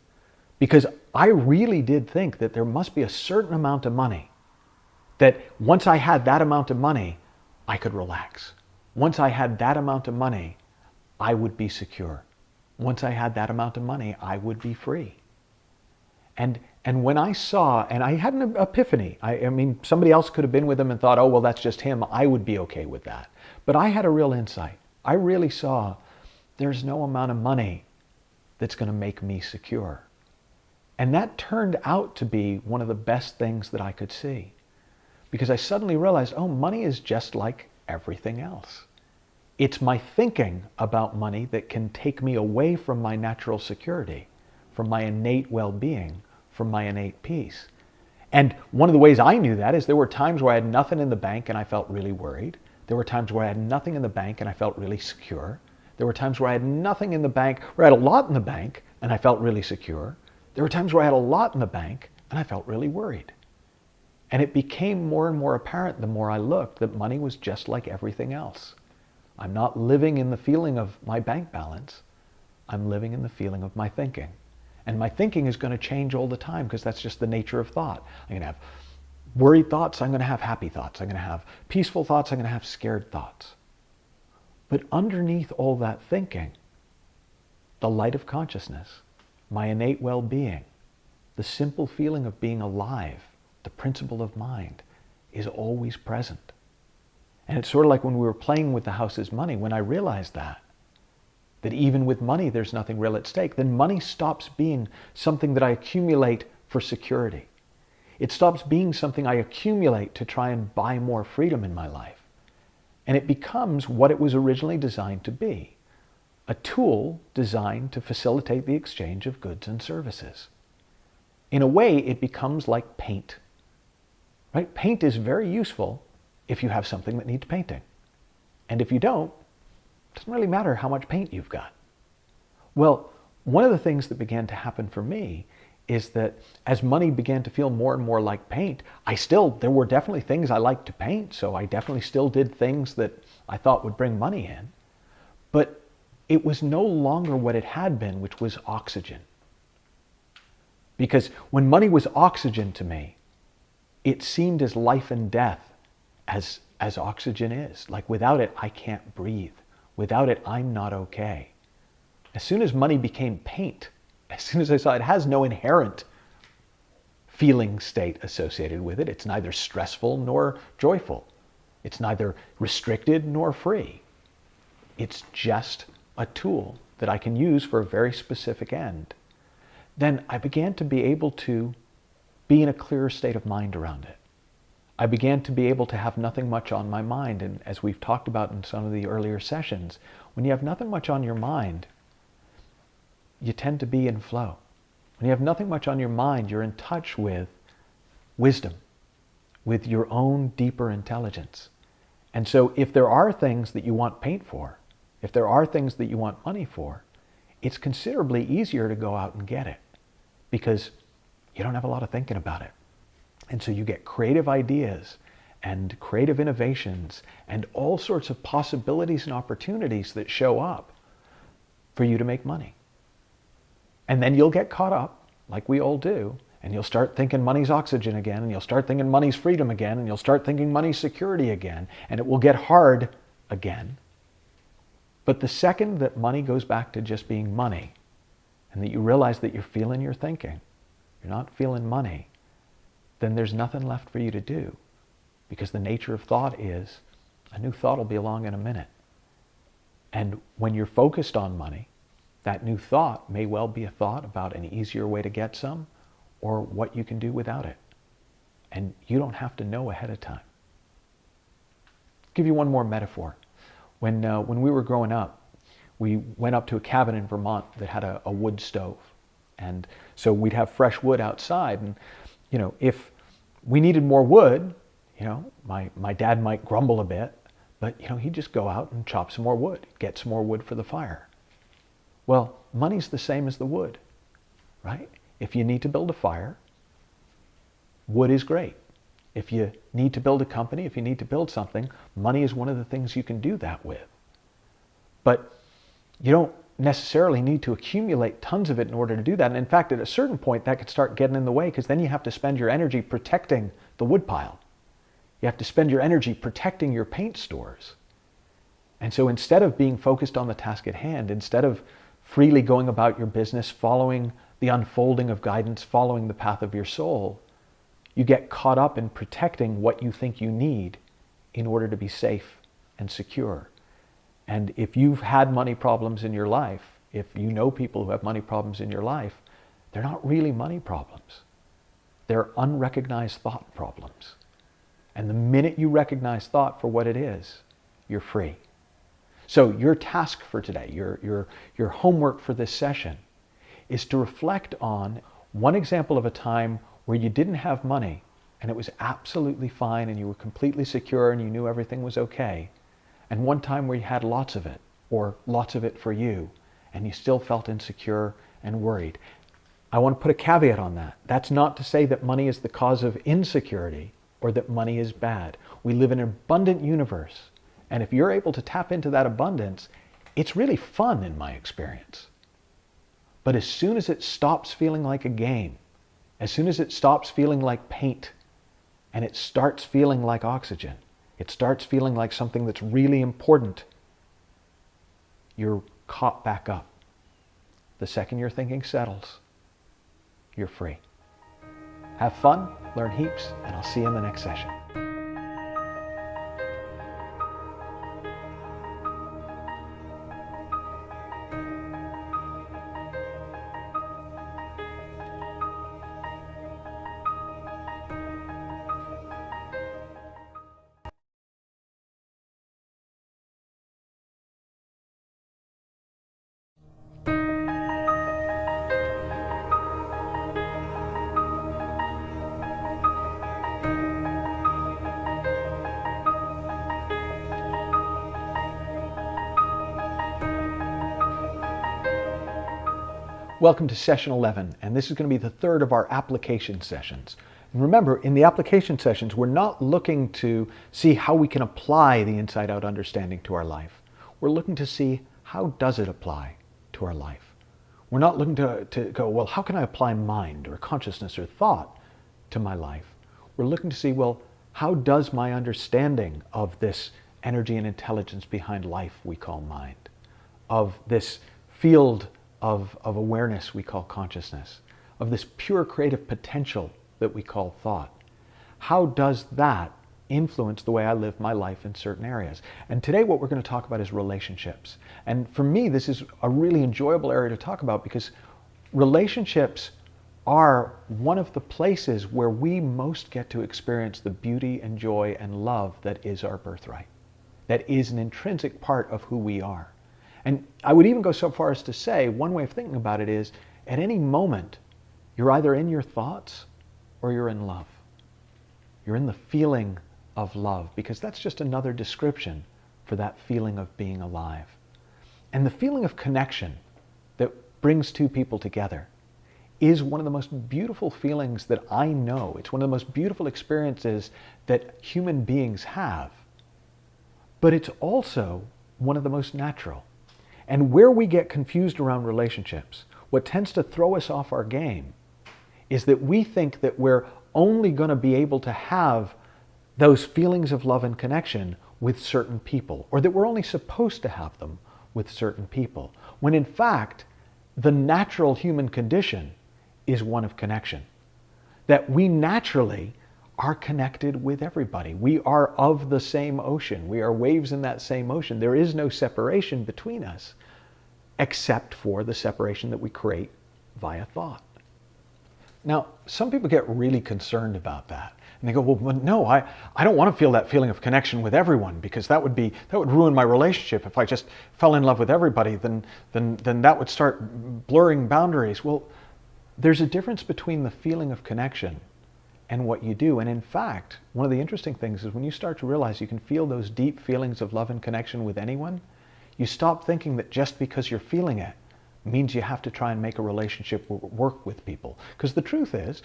because I really did think that there must be a certain amount of money, that once I had that amount of money, I could relax. Once I had that amount of money, I would be secure. Once I had that amount of money, I would be free. And when I saw, and I had an epiphany, I mean, somebody else could have been with him and thought, oh, well, that's just him. I would be okay with that. But I had a real insight. I really saw there's no amount of money that's going to make me secure. And that turned out to be one of the best things that I could see. Because I suddenly realized, oh, money is just like everything else. It's my thinking about money that can take me away from my natural security, from my innate well-being, from my innate peace. And one of the ways I knew that is there were times where I had nothing in the bank and I felt really worried. There were times where I had nothing in the bank and I felt really secure. There were times where I had nothing in the bank, where I had a lot in the bank and I felt really secure. There were times where I had a lot in the bank and I felt really worried. And it became more and more apparent the more I looked that money was just like everything else. I'm not living in the feeling of my bank balance. I'm living in the feeling of my thinking. And my thinking is going to change all the time, because that's just the nature of thought. I'm going to have worried thoughts. I'm going to have happy thoughts. I'm going to have peaceful thoughts. I'm going to have scared thoughts. But underneath all that thinking, the light of consciousness, my innate well-being, the simple feeling of being alive, the principle of mind, is always present. And it's sort of like when we were playing with the house's money, when I realized that even with money there's nothing real at stake, then money stops being something that I accumulate for security. It stops being something I accumulate to try and buy more freedom in my life. And it becomes what it was originally designed to be, a tool designed to facilitate the exchange of goods and services. In a way, it becomes like paint. Right? Paint is very useful if you have something that needs painting. And if you don't, it doesn't really matter how much paint you've got. Well, one of the things that began to happen for me is that as money began to feel more and more like paint, there were definitely things I liked to paint, so I definitely still did things that I thought would bring money in. But it was no longer what it had been, which was oxygen. Because when money was oxygen to me, it seemed as life and death as oxygen is. Like, without it, I can't breathe. Without it, I'm not okay. As soon as money became paint, as soon as I saw it has no inherent feeling state associated with it, it's neither stressful nor joyful. It's neither restricted nor free. It's just a tool that I can use for a very specific end. Then I began to be able to be in a clearer state of mind around it. I began to be able to have nothing much on my mind. And as we've talked about in some of the earlier sessions, when you have nothing much on your mind, you tend to be in flow. When you have nothing much on your mind, you're in touch with wisdom, with your own deeper intelligence. And so if there are things that you want paint for, if there are things that you want money for, it's considerably easier to go out and get it, because you don't have a lot of thinking about it. And so you get creative ideas and creative innovations and all sorts of possibilities and opportunities that show up for you to make money. And then you'll get caught up, like we all do, and you'll start thinking money's oxygen again, and you'll start thinking money's freedom again, and you'll start thinking money's security again, and it will get hard again. But the second that money goes back to just being money, and that you realize that you're feeling your thinking, you're not feeling money, then there's nothing left for you to do. Because the nature of thought is, a new thought will be along in a minute. And when you're focused on money, that new thought may well be a thought about an easier way to get some, or what you can do without it. And you don't have to know ahead of time. I'll give you one more metaphor. When we were growing up, we went up to a cabin in Vermont that had a wood stove. And so we'd have fresh wood outside. And, if we needed more wood, my dad might grumble a bit, but, he'd just go out and chop some more wood, get some more wood for the fire. Well, money's the same as the wood, right? If you need to build a fire, wood is great. If you need to build a company, if you need to build something, money is one of the things you can do that with. But you don't necessarily need to accumulate tons of it in order to do that. And in fact, at a certain point, that could start getting in the way, because then you have to spend your energy protecting the wood pile. You have to spend your energy protecting your paint stores. And so instead of being focused on the task at hand, instead of freely going about your business, following the unfolding of guidance, following the path of your soul, you get caught up in protecting what you think you need in order to be safe and secure. And if you've had money problems in your life, if you know people who have money problems in your life, they're not really money problems. They're unrecognized thought problems. And the minute you recognize thought for what it is, you're free. So your task for today, your homework for this session, is to reflect on one example of a time where you didn't have money and it was absolutely fine and you were completely secure and you knew everything was okay, and one time where you had lots of it, or lots of it for you, and you still felt insecure and worried. I want to put a caveat on that. That's not to say that money is the cause of insecurity or that money is bad. We live in an abundant universe, and if you're able to tap into that abundance, it's really fun in my experience. But as soon as it stops feeling like a game, as soon as it stops feeling like paint, and it starts feeling like oxygen, it starts feeling like something that's really important, you're caught back up. The second your thinking settles, you're free. Have fun, learn heaps, and I'll see you in the next session. Welcome to session 11, and this is going to be the third of our application sessions. And remember, in the application sessions, we're not looking to see how we can apply the inside-out understanding to our life. We're looking to see how does it apply to our life. We're not looking to go, well, how can I apply mind or consciousness or thought to my life? We're looking to see, well, how does my understanding of this energy and intelligence behind life we call mind, of this field of awareness we call consciousness, of this pure creative potential that we call thought, how does that influence the way I live my life in certain areas? And today what we're going to talk about is relationships. And for me, this is a really enjoyable area to talk about because relationships are one of the places where we most get to experience the beauty and joy and love that is our birthright, that is an intrinsic part of who we are. And I would even go so far as to say, one way of thinking about it is, at any moment, you're either in your thoughts or you're in love. You're in the feeling of love, because that's just another description for that feeling of being alive. And the feeling of connection that brings two people together is one of the most beautiful feelings that I know. It's one of the most beautiful experiences that human beings have. But it's also one of the most natural. And where we get confused around relationships, what tends to throw us off our game, is that we think that we're only going to be able to have those feelings of love and connection with certain people, or that we're only supposed to have them with certain people, when in fact, the natural human condition is one of connection. That we naturally are connected with everybody. We are of the same ocean. We are waves in that same ocean. There is no separation between us, except for the separation that we create via thought. Now, some people get really concerned about that. And they go, well, no, I don't want to feel that feeling of connection with everyone, because that would ruin my relationship. If I just fell in love with everybody, then that would start blurring boundaries. Well, there's a difference between the feeling of connection and what you do. And in fact, one of the interesting things is when you start to realize you can feel those deep feelings of love and connection with anyone, you stop thinking that just because you're feeling it means you have to try and make a relationship work with people. Because the truth is,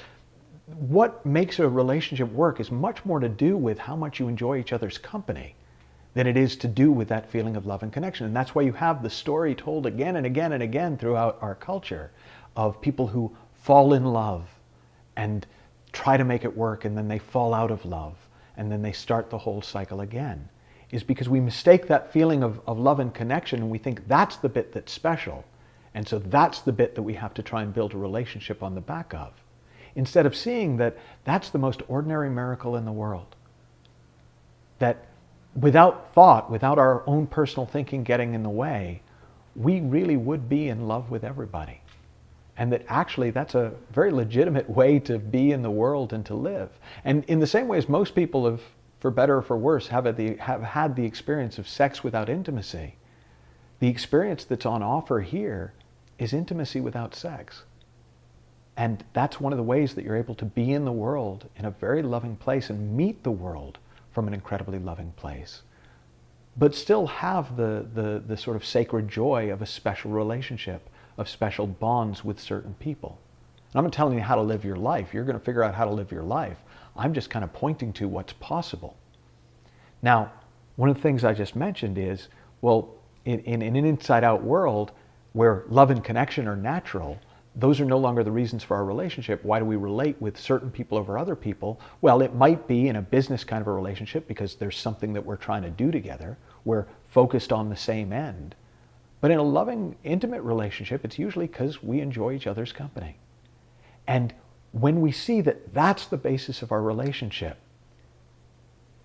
what makes a relationship work is much more to do with how much you enjoy each other's company than it is to do with that feeling of love and connection. And that's why you have the story told again and again and again throughout our culture of people who fall in love and try to make it work, and then they fall out of love, and then they start the whole cycle again, is because we mistake that feeling of love and connection, and we think that's the bit that's special. And so that's the bit that we have to try and build a relationship on the back of, instead of seeing that that's the most ordinary miracle in the world. That without thought, without our own personal thinking getting in the way, we really would be in love with everybody. And that actually that's a very legitimate way to be in the world and to live. And in the same way as most people have, for better or for worse, have had the experience of sex without intimacy, the experience that's on offer here is intimacy without sex. And that's one of the ways that you're able to be in the world in a very loving place and meet the world from an incredibly loving place, but still have the sort of sacred joy of a special relationship, of special bonds with certain people. And I'm not telling you how to live your life. You're going to figure out how to live your life. I'm just kind of pointing to what's possible. Now, one of the things I just mentioned is, well, in an inside-out world where love and connection are natural, those are no longer the reasons for our relationship. Why do we relate with certain people over other people? Well, it might be in a business kind of a relationship because there's something that we're trying to do together. We're focused on the same end. But in a loving, intimate relationship, it's usually because we enjoy each other's company. And when we see that that's the basis of our relationship,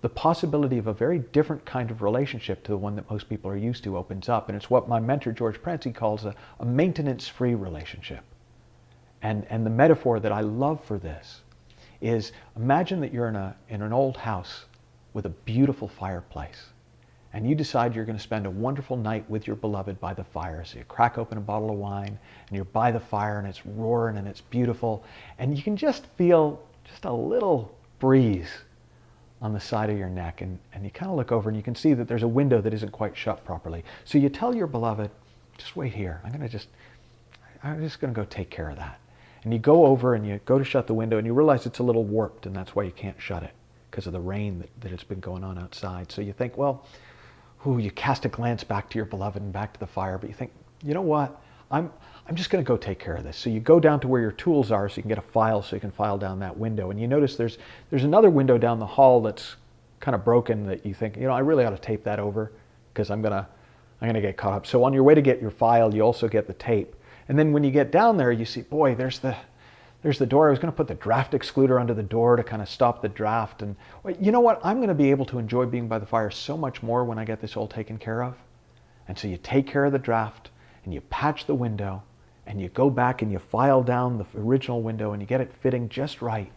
the possibility of a very different kind of relationship to the one that most people are used to opens up. And it's what my mentor, George Prancy, calls a maintenance-free relationship. And the metaphor that I love for this is, imagine that you're in an old house with a beautiful fireplace. And you decide you're going to spend a wonderful night with your beloved by the fire. So you crack open a bottle of wine and you're by the fire and it's roaring and it's beautiful. And you can just feel just a little breeze on the side of your neck. And you kind of look over and you can see that there's a window that isn't quite shut properly. So you tell your beloved, just wait here. I'm just going to go take care of that. And you go over and you go to shut the window and you realize it's a little warped, and that's why you can't shut it, because of the rain that has been going on outside. So you think, well, you cast a glance back to your beloved and back to the fire, but you think, you know what, I'm just going to go take care of this. So you go down to where your tools are so you can get a file so you can file down that window. And you notice there's another window down the hall that's kind of broken that you think, I really ought to tape that over because I'm going to get caught up. So on your way to get your file, you also get the tape. And then when you get down there, you see, boy, there's the door. I was going to put the draft excluder under the door to kind of stop the draft. And you know what? I'm going to be able to enjoy being by the fire so much more when I get this all taken care of. And so you take care of the draft and you patch the window and you go back and you file down the original window and you get it fitting just right.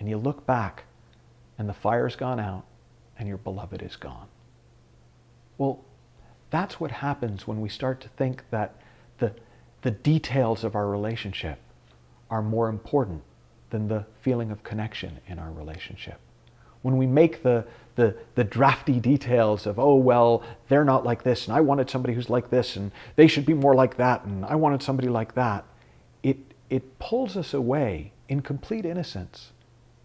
And you look back and the fire's gone out and your beloved is gone. Well, that's what happens when we start to think that the details of our relationship are more important than the feeling of connection in our relationship. When we make the drafty details of, oh, well, they're not like this, and I wanted somebody who's like this, and they should be more like that, and I wanted somebody like that, it pulls us away in complete innocence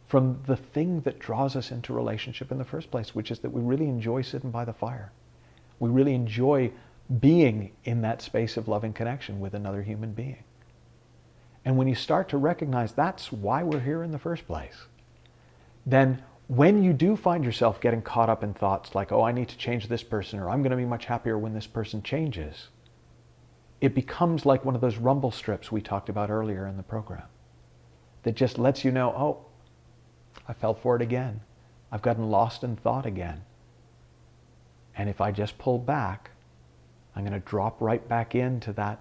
from the thing that draws us into relationship in the first place, which is that we really enjoy sitting by the fire. We really enjoy being in that space of loving connection with another human being. And when you start to recognize that's why we're here in the first place, then when you do find yourself getting caught up in thoughts like, oh, I need to change this person, or I'm going to be much happier when this person changes, it becomes like one of those rumble strips we talked about earlier in the program that just lets you know, oh, I fell for it again. I've gotten lost in thought again. And if I just pull back, I'm going to drop right back into that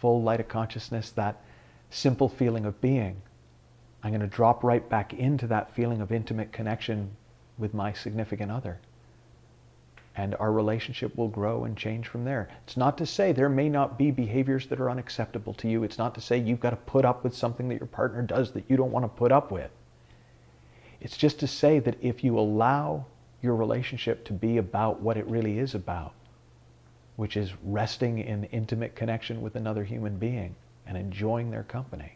full light of consciousness, that simple feeling of being. I'm going to drop right back into that feeling of intimate connection with my significant other. And our relationship will grow and change from there. It's not to say there may not be behaviors that are unacceptable to you. It's not to say you've got to put up with something that your partner does that you don't want to put up with. It's just to say that if you allow your relationship to be about what it really is about, which is resting in intimate connection with another human being and enjoying their company,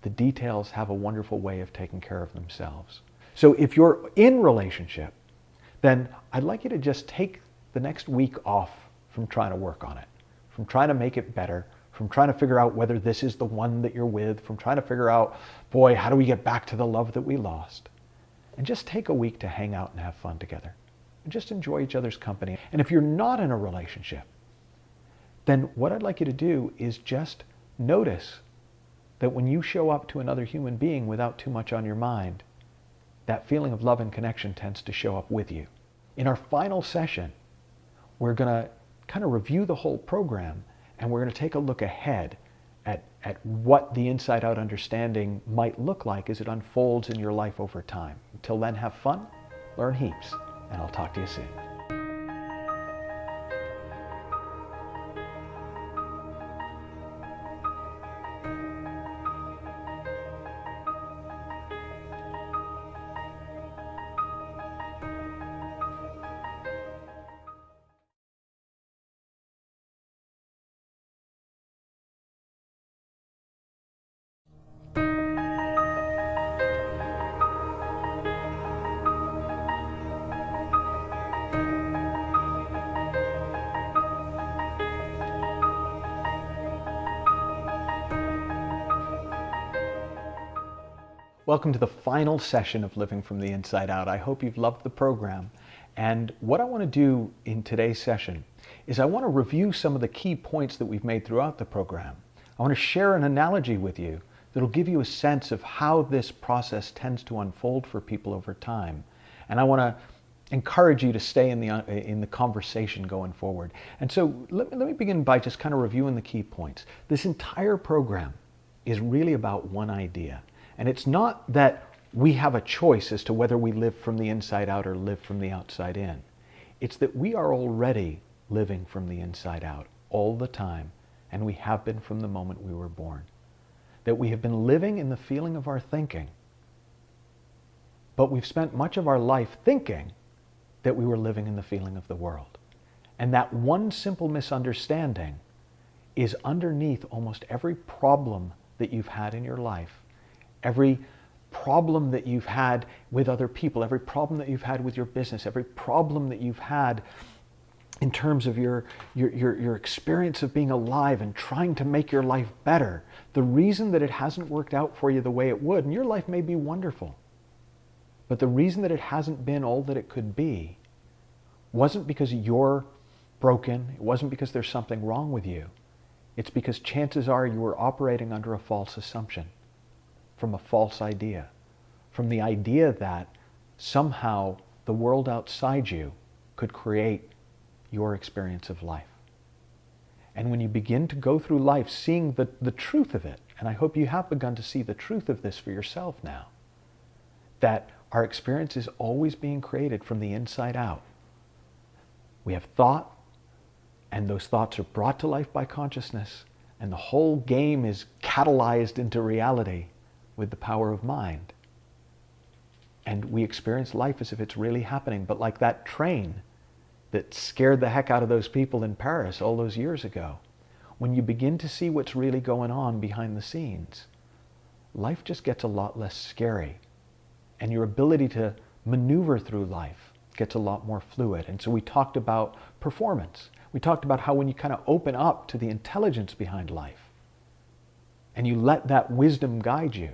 the details have a wonderful way of taking care of themselves. So if you're in relationship, then I'd like you to just take the next week off from trying to work on it, from trying to make it better, from trying to figure out whether this is the one that you're with, from trying to figure out, boy, how do we get back to the love that we lost? And just take a week to hang out and have fun together. And just enjoy each other's company. And if you're not in a relationship, then what I'd like you to do is just notice that when you show up to another human being without too much on your mind, that feeling of love and connection tends to show up with you. In our final session, we're going to kind of review the whole program, and we're going to take a look ahead at what the inside-out understanding might look like as it unfolds in your life over time. Until then, have fun, learn heaps, and I'll talk to you soon. Welcome to the final session of Living from the Inside Out. I hope you've loved the program. And what I want to do in today's session is I want to review some of the key points that we've made throughout the program. I want to share an analogy with you that'll give you a sense of how this process tends to unfold for people over time. And I want to encourage you to stay in the conversation going forward. And so let me begin by just kind of reviewing the key points. This entire program is really about one idea. And it's not that we have a choice as to whether we live from the inside out or live from the outside in. It's that we are already living from the inside out all the time, and we have been from the moment we were born. That we have been living in the feeling of our thinking, but we've spent much of our life thinking that we were living in the feeling of the world. And that one simple misunderstanding is underneath almost every problem that you've had in your life. Every problem that you've had with other people, every problem that you've had with your business, every problem that you've had in terms of your experience of being alive and trying to make your life better, the reason that it hasn't worked out for you the way it would, and your life may be wonderful, but the reason that it hasn't been all that it could be wasn't because you're broken, it wasn't because there's something wrong with you. It's because chances are you were operating under a false assumption, from a false idea, from the idea that somehow the world outside you could create your experience of life. And when you begin to go through life seeing the truth of it, and I hope you have begun to see the truth of this for yourself now, that our experience is always being created from the inside out. We have thought, and those thoughts are brought to life by consciousness, and the whole game is catalyzed into reality with the power of mind. And we experience life as if it's really happening. But like that train that scared the heck out of those people in Paris all those years ago, when you begin to see what's really going on behind the scenes, life just gets a lot less scary. And your ability to maneuver through life gets a lot more fluid. And so we talked about performance. We talked about how when you kind of open up to the intelligence behind life and you let that wisdom guide you,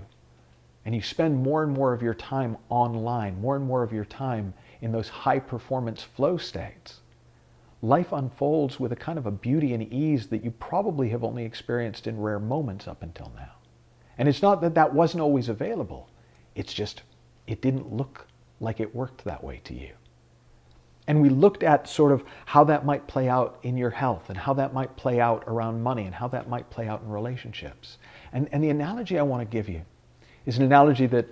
and you spend more and more of your time online, more and more of your time in those high performance flow states, life unfolds with a kind of a beauty and ease that you probably have only experienced in rare moments up until now. And it's not that that wasn't always available. It's just, it didn't look like it worked that way to you. And we looked at sort of how that might play out in your health and how that might play out around money and how that might play out in relationships. And the analogy I want to give you is an analogy that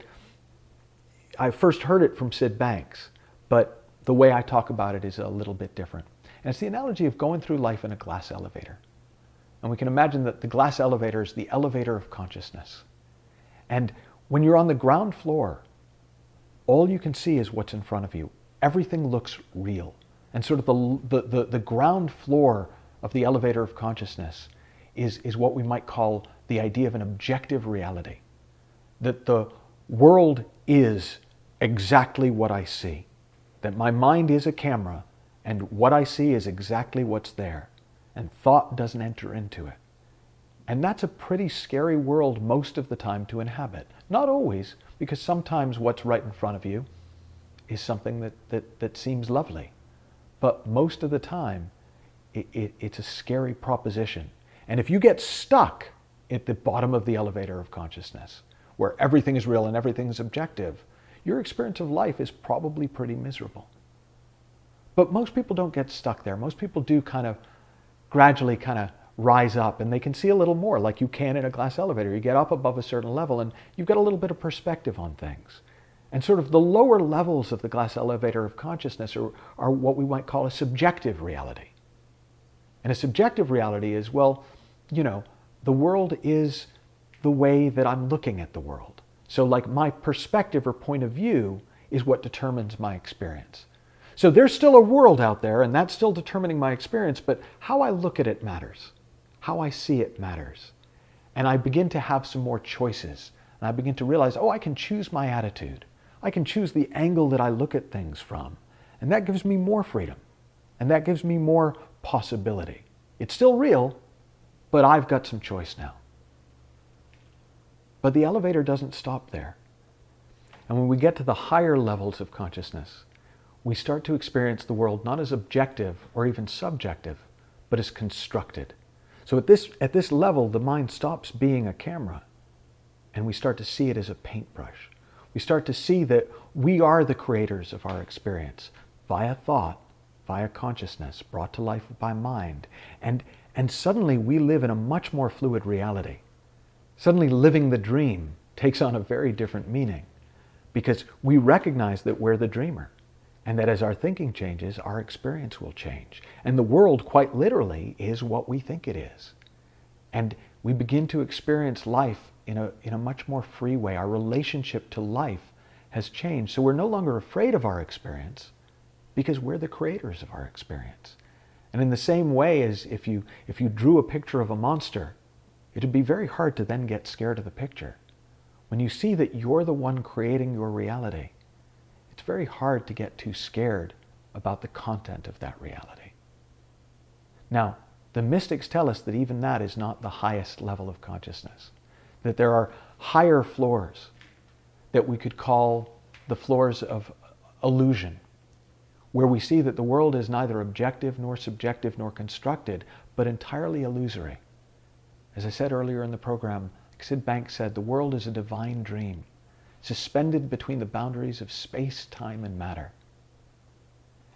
I first heard it from Sid Banks, but the way I talk about it is a little bit different. And it's the analogy of going through life in a glass elevator. And we can imagine that the glass elevator is the elevator of consciousness. And when you're on the ground floor, all you can see is what's in front of you. Everything looks real. And sort of the ground floor of the elevator of consciousness is what we might call the idea of an objective reality. That the world is exactly what I see. That my mind is a camera and what I see is exactly what's there. And thought doesn't enter into it. And that's a pretty scary world most of the time to inhabit. Not always, because sometimes what's right in front of you is something that seems lovely. But most of the time, it's a scary proposition. And if you get stuck at the bottom of the elevator of consciousness, where everything is real and everything is objective, your experience of life is probably pretty miserable. But most people don't get stuck there. Most people do kind of gradually kind of rise up, and they can see a little more, like you can in a glass elevator. You get up above a certain level and you've got a little bit of perspective on things. And sort of the lower levels of the glass elevator of consciousness are what we might call a subjective reality. And a subjective reality is, well, you know, the world is the way that I'm looking at the world. So like my perspective or point of view is what determines my experience. So there's still a world out there, and that's still determining my experience, but how I look at it matters. How I see it matters. And I begin to have some more choices. And I begin to realize, oh, I can choose my attitude. I can choose the angle that I look at things from. And that gives me more freedom. And that gives me more possibility. It's still real, but I've got some choice now. But the elevator doesn't stop there. And when we get to the higher levels of consciousness, we start to experience the world not as objective or even subjective, but as constructed. So at this level, the mind stops being a camera, and we start to see it as a paintbrush. We start to see that we are the creators of our experience via thought, via consciousness, brought to life by mind. And suddenly we live in a much more fluid reality. Suddenly living the dream takes on a very different meaning, because we recognize that we're the dreamer. And that as our thinking changes, our experience will change. And the world, quite literally, is what we think it is. And we begin to experience life in a much more free way. Our relationship to life has changed. So we're no longer afraid of our experience because we're the creators of our experience. And in the same way as if you drew a picture of a monster, it'd be very hard to then get scared of the picture. When you see that you're the one creating your reality, it's very hard to get too scared about the content of that reality. Now, the mystics tell us that even that is not the highest level of consciousness, that there are higher floors that we could call the floors of illusion, where we see that the world is neither objective nor subjective nor constructed, but entirely illusory. As I said earlier in the program, Sid Banks said, the world is a divine dream, suspended between the boundaries of space, time, and matter.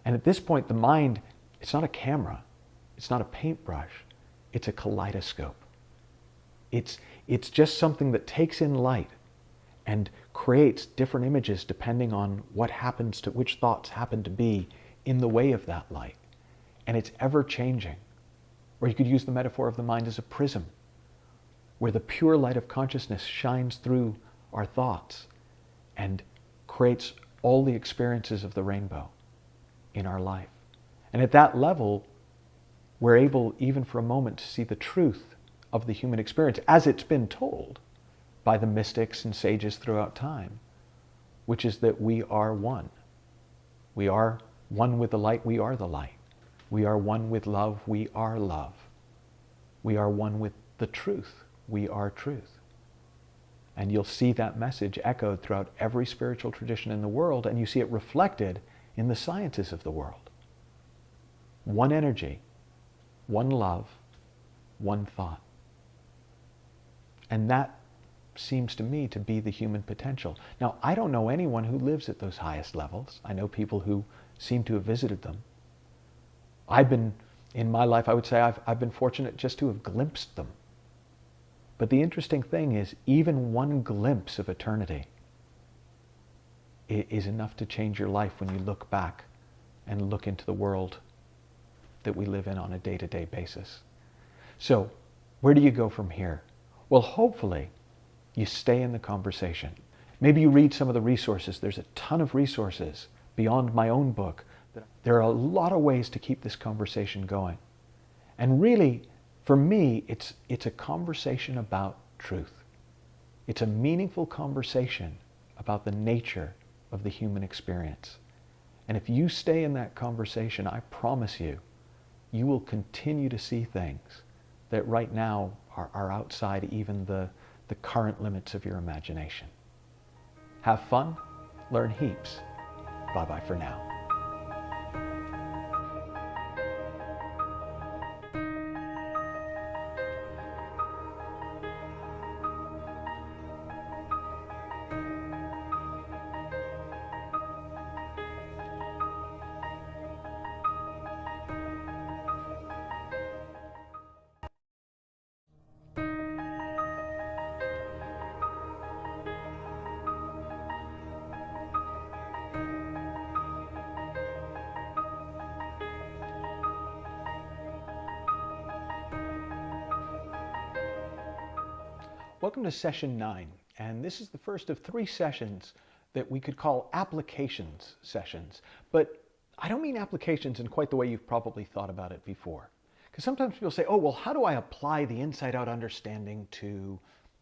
And at this point, the mind, it's not a camera, it's not a paintbrush, it's a kaleidoscope. It's just something that takes in light and creates different images depending on what happens to, which thoughts happen to be in the way of that light. And it's ever changing. Or you could use the metaphor of the mind as a prism, where the pure light of consciousness shines through our thoughts and creates all the experiences of the rainbow in our life. And at that level, we're able, even for a moment, to see the truth of the human experience as it's been told by the mystics and sages throughout time, which is that we are one. We are one with the light, we are the light. We are one with love, we are love. We are one with the truth, we are truth. And you'll see that message echoed throughout every spiritual tradition in the world, and you see it reflected in the sciences of the world. One energy, one love, one thought. And that seems to me to be the human potential. Now, I don't know anyone who lives at those highest levels. I know people who seem to have visited them. In my life, I would say I've been fortunate just to have glimpsed them. But the interesting thing is, even one glimpse of eternity is enough to change your life when you look back and look into the world that we live in on a day-to-day basis. So, where do you go from here? Well, hopefully, you stay in the conversation. Maybe you read some of the resources. There's a ton of resources beyond my own book. There are a lot of ways to keep this conversation going. And really, for me, it's a conversation about truth. It's a meaningful conversation about the nature of the human experience. And if you stay in that conversation, I promise you, you will continue to see things that right now are outside even the current limits of your imagination. Have fun, learn heaps. Bye-bye for now. Welcome to session 9, and this is the first of 3 sessions that we could call applications sessions. But I don't mean applications in quite the way you've probably thought about it before. Because sometimes people say, oh, well, how do I apply the inside-out understanding to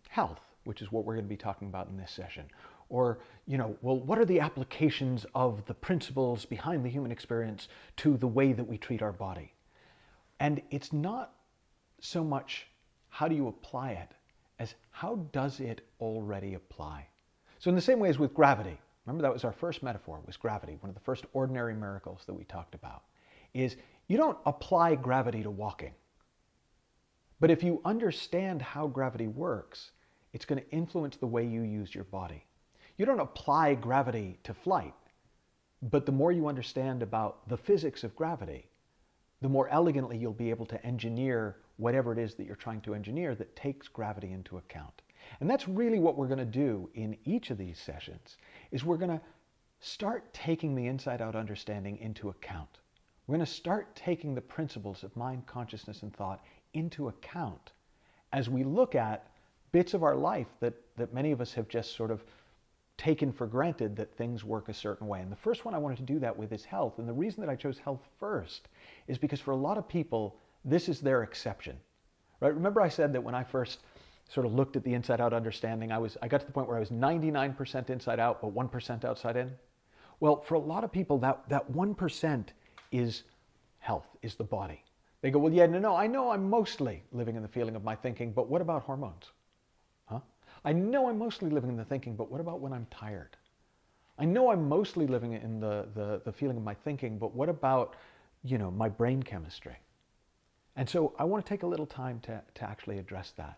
health, which is what we're going to be talking about in this session? Or, well, what are the applications of the principles behind the human experience to the way that we treat our body? And it's not so much how do you apply it, as how does it already apply? So in the same way as with gravity, remember that was our first metaphor, was gravity, one of the first ordinary miracles that we talked about, is you don't apply gravity to walking. But if you understand how gravity works, it's going to influence the way you use your body. You don't apply gravity to flight, but the more you understand about the physics of gravity, the more elegantly you'll be able to engineer whatever it is that you're trying to engineer that takes gravity into account. And that's really what we're going to do in each of these sessions, is we're going to start taking the inside-out understanding into account. We're going to start taking the principles of mind, consciousness, and thought into account as we look at bits of our life that many of us have just sort of taken for granted that things work a certain way. And the first one I wanted to do that with is health. And the reason that I chose health first is because for a lot of people, this is their exception, right? Remember I said that when I first sort of looked at the inside-out understanding, I got to the point where I was 99% inside out, but 1% outside in. Well, for a lot of people, that 1% is health, is the body. They go, well, yeah, no, I know I'm mostly living in the feeling of my thinking, but what about hormones? Huh? I know I'm mostly living in the thinking, but what about when I'm tired? I know I'm mostly living in the feeling of my thinking, but what about, my brain chemistry? And so I want to take a little time to actually address that,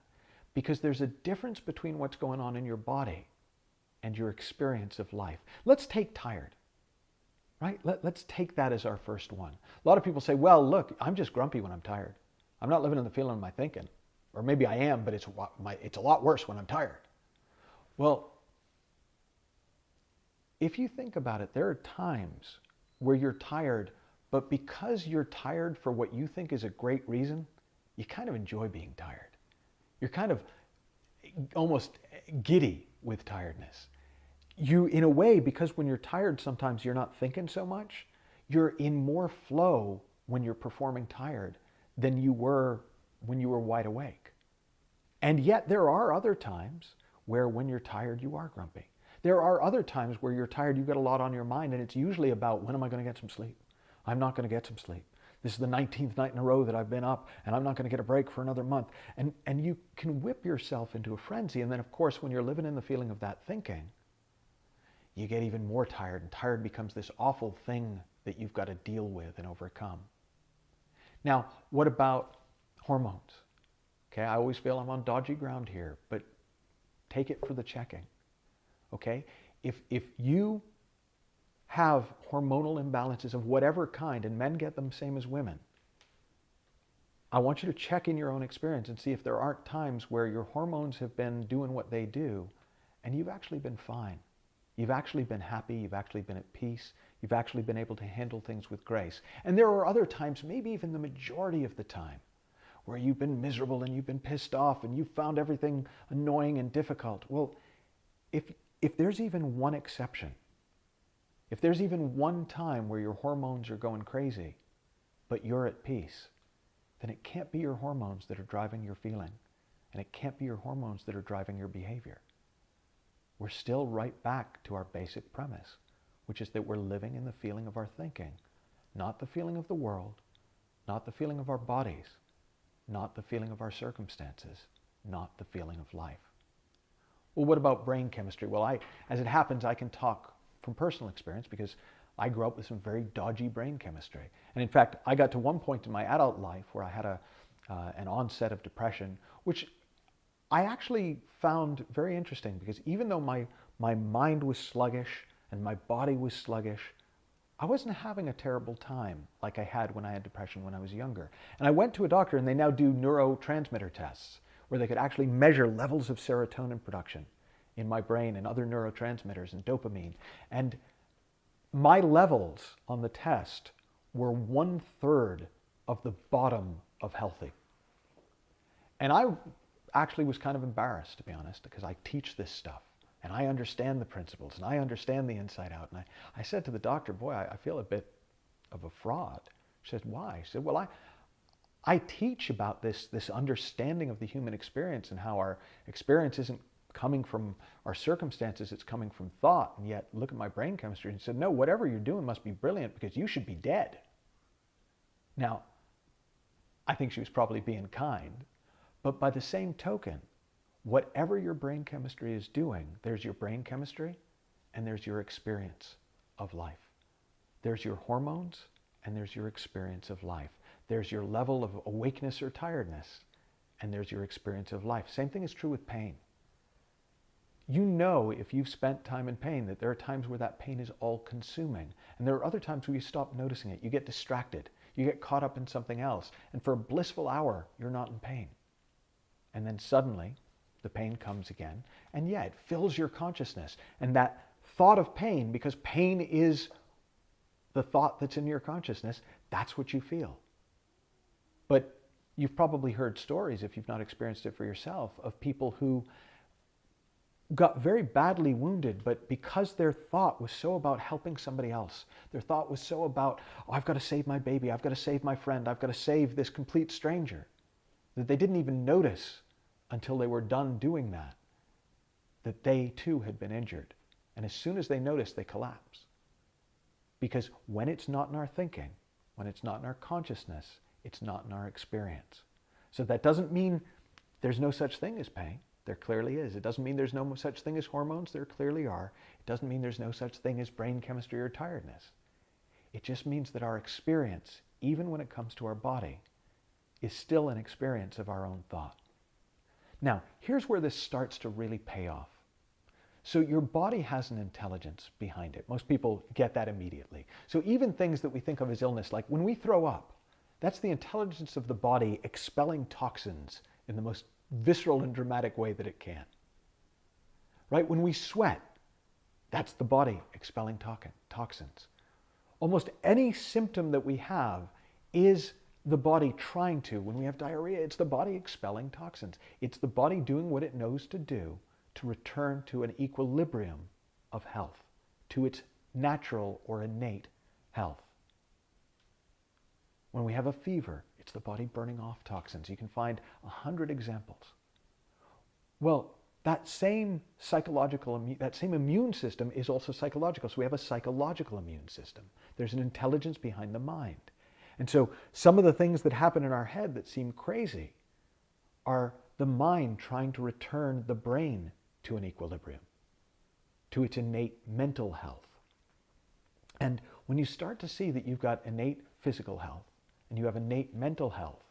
because there's a difference between what's going on in your body and your experience of life. Let's take tired, right? Let's take that as our first one. A lot of people say, well, look, I'm just grumpy when I'm tired. I'm not living in the feeling of my thinking. Or maybe I am, but it's a lot worse when I'm tired. Well, if you think about it, there are times where you're tired, but because you're tired for what you think is a great reason, you kind of enjoy being tired. You're kind of almost giddy with tiredness. You, in a way, because when you're tired, sometimes you're not thinking so much, you're in more flow when you're performing tired than you were when you were wide awake. And yet there are other times where when you're tired, you are grumpy. There are other times where you're tired, you've got a lot on your mind, and it's usually about, when am I going to get some sleep? I'm not going to get some sleep. This is the 19th night in a row that I've been up, and I'm not going to get a break for another month. And you can whip yourself into a frenzy. And then, of course, when you're living in the feeling of that thinking, you get even more tired, and tired becomes this awful thing that you've got to deal with and overcome. Now, what about hormones? Okay, I always feel I'm on dodgy ground here, but take it for the checking. Okay, if you have hormonal imbalances of whatever kind, and men get them same as women, I want you to check in your own experience and see if there aren't times where your hormones have been doing what they do and you've actually been fine. You've actually been happy, you've actually been at peace, you've actually been able to handle things with grace. And there are other times, maybe even the majority of the time, where you've been miserable and you've been pissed off and you've found everything annoying and difficult. Well, if there's even one exception, if there's even one time where your hormones are going crazy, but you're at peace, then it can't be your hormones that are driving your feeling, and it can't be your hormones that are driving your behavior. We're still right back to our basic premise, which is that we're living in the feeling of our thinking, not the feeling of the world, not the feeling of our bodies, not the feeling of our circumstances, not the feeling of life. Well, what about brain chemistry? Well, as it happens, I can talk from personal experience because I grew up with some very dodgy brain chemistry. And in fact, I got to one point in my adult life where I had an onset of depression, which I actually found very interesting because even though my mind was sluggish and my body was sluggish, I wasn't having a terrible time like I had when I had depression when I was younger. And I went to a doctor, and they now do neurotransmitter tests where they could actually measure levels of serotonin production in my brain and other neurotransmitters and dopamine. And my levels on the test were 1/3 of the bottom of healthy. And I actually was kind of embarrassed, to be honest, because I teach this stuff and I understand the principles and I understand the inside out. And I said to the doctor, boy, I feel a bit of a fraud. She said, why? She said, well, I teach about this understanding of the human experience and how our experience isn't coming from our circumstances, it's coming from thought. And yet, look at my brain chemistry. And he said, no, whatever you're doing must be brilliant because you should be dead. Now, I think she was probably being kind, but by the same token, whatever your brain chemistry is doing, there's your brain chemistry and there's your experience of life. There's your hormones and there's your experience of life. There's your level of awakeness or tiredness and there's your experience of life. Same thing is true with pain. You know, if you've spent time in pain, that there are times where that pain is all-consuming. And there are other times where you stop noticing it. You get distracted. You get caught up in something else. And for a blissful hour, you're not in pain. And then suddenly, the pain comes again. And yeah, it fills your consciousness. And that thought of pain, because pain is the thought that's in your consciousness, that's what you feel. But you've probably heard stories, if you've not experienced it for yourself, of people who got very badly wounded, but because their thought was so about helping somebody else, their thought was so about, oh, I've got to save my baby, I've got to save my friend, I've got to save this complete stranger, that they didn't even notice until they were done doing that they too had been injured. And as soon as they notice, they collapse. Because when it's not in our thinking, when it's not in our consciousness, it's not in our experience. So that doesn't mean there's no such thing as pain. There clearly is. It doesn't mean there's no such thing as hormones. There clearly are. It doesn't mean there's no such thing as brain chemistry or tiredness. It just means that our experience, even when it comes to our body, is still an experience of our own thought. Now, here's where this starts to really pay off. So your body has an intelligence behind it. Most people get that immediately. So even things that we think of as illness, like when we throw up, that's the intelligence of the body expelling toxins in the most visceral and dramatic way that it can. Right? When we sweat, that's the body expelling toxins. Almost any symptom that we have is the body trying to. When we have diarrhea, it's the body expelling toxins. It's the body doing what it knows to do to return to an equilibrium of health, to its natural or innate health. When we have a fever, It's the body burning off toxins. You can find 100 examples. Well, that same immune system is also psychological. So we have a psychological immune system. There's an intelligence behind the mind. And so some of the things that happen in our head that seem crazy are the mind trying to return the brain to an equilibrium, to its innate mental health. And when you start to see that you've got innate physical health and you have innate mental health,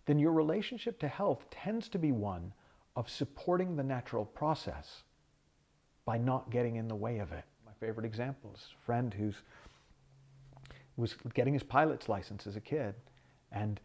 then your relationship to health tends to be one of supporting the natural process by not getting in the way of it. My favorite example is a friend who was getting his pilot's license as a kid, and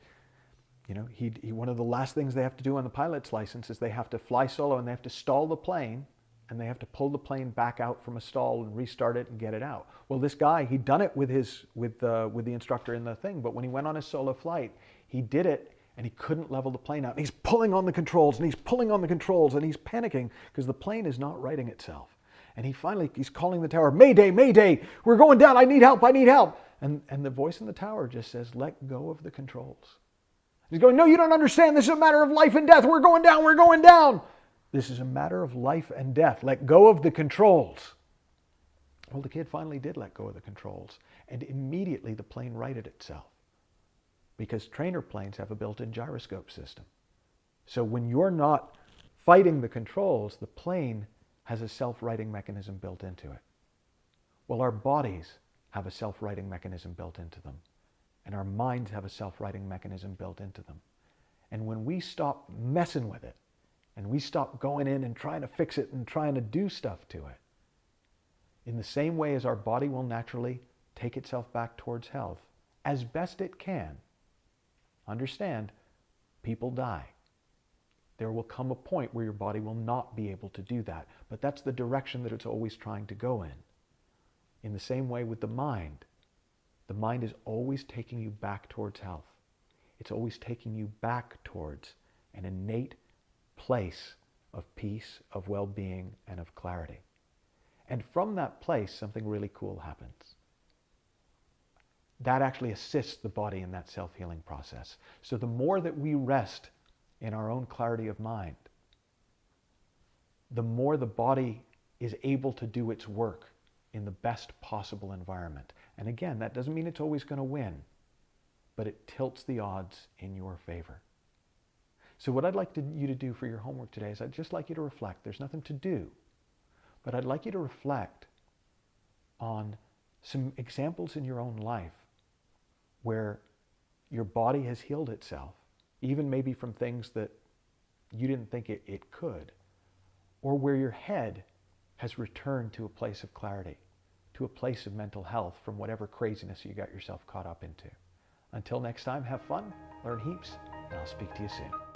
one of the last things they have to do on the pilot's license is they have to fly solo and they have to stall the plane, and they have to pull the plane back out from a stall and restart it and get it out. Well, this guy, he'd done it with the instructor in the thing, but when he went on his solo flight, he did it and he couldn't level the plane out. And he's pulling on the controls and he's pulling on the controls and he's panicking because the plane is not righting itself. And he's calling the tower, "Mayday, Mayday, we're going down, I need help, I need help." And the voice in the tower just says, "Let go of the controls." He's going, "No, you don't understand. This is a matter of life and death. We're going down, we're going down. This is a matter of life and death. Let go of the controls." Well, the kid finally did let go of the controls, and immediately the plane righted itself, because trainer planes have a built-in gyroscope system. So when you're not fighting the controls, the plane has a self-righting mechanism built into it. Well, our bodies have a self-righting mechanism built into them, and our minds have a self-righting mechanism built into them. And when we stop messing with it, and we stop going in and trying to fix it and trying to do stuff to it, in the same way as our body will naturally take itself back towards health, as best it can, understand, people die. There will come a point where your body will not be able to do that, but that's the direction that it's always trying to go in. In the same way with the mind is always taking you back towards health. It's always taking you back towards an innate place of peace, of well-being, and of clarity. And from that place, something really cool happens. That actually assists the body in that self-healing process. So the more that we rest in our own clarity of mind, the more the body is able to do its work in the best possible environment. And again, that doesn't mean it's always going to win, but it tilts the odds in your favor. So what I'd like you to do for your homework today is I'd just like you to reflect. There's nothing to do, but I'd like you to reflect on some examples in your own life where your body has healed itself, even maybe from things that you didn't think it could, or where your head has returned to a place of clarity, to a place of mental health from whatever craziness you got yourself caught up into. Until next time, have fun, learn heaps, and I'll speak to you soon.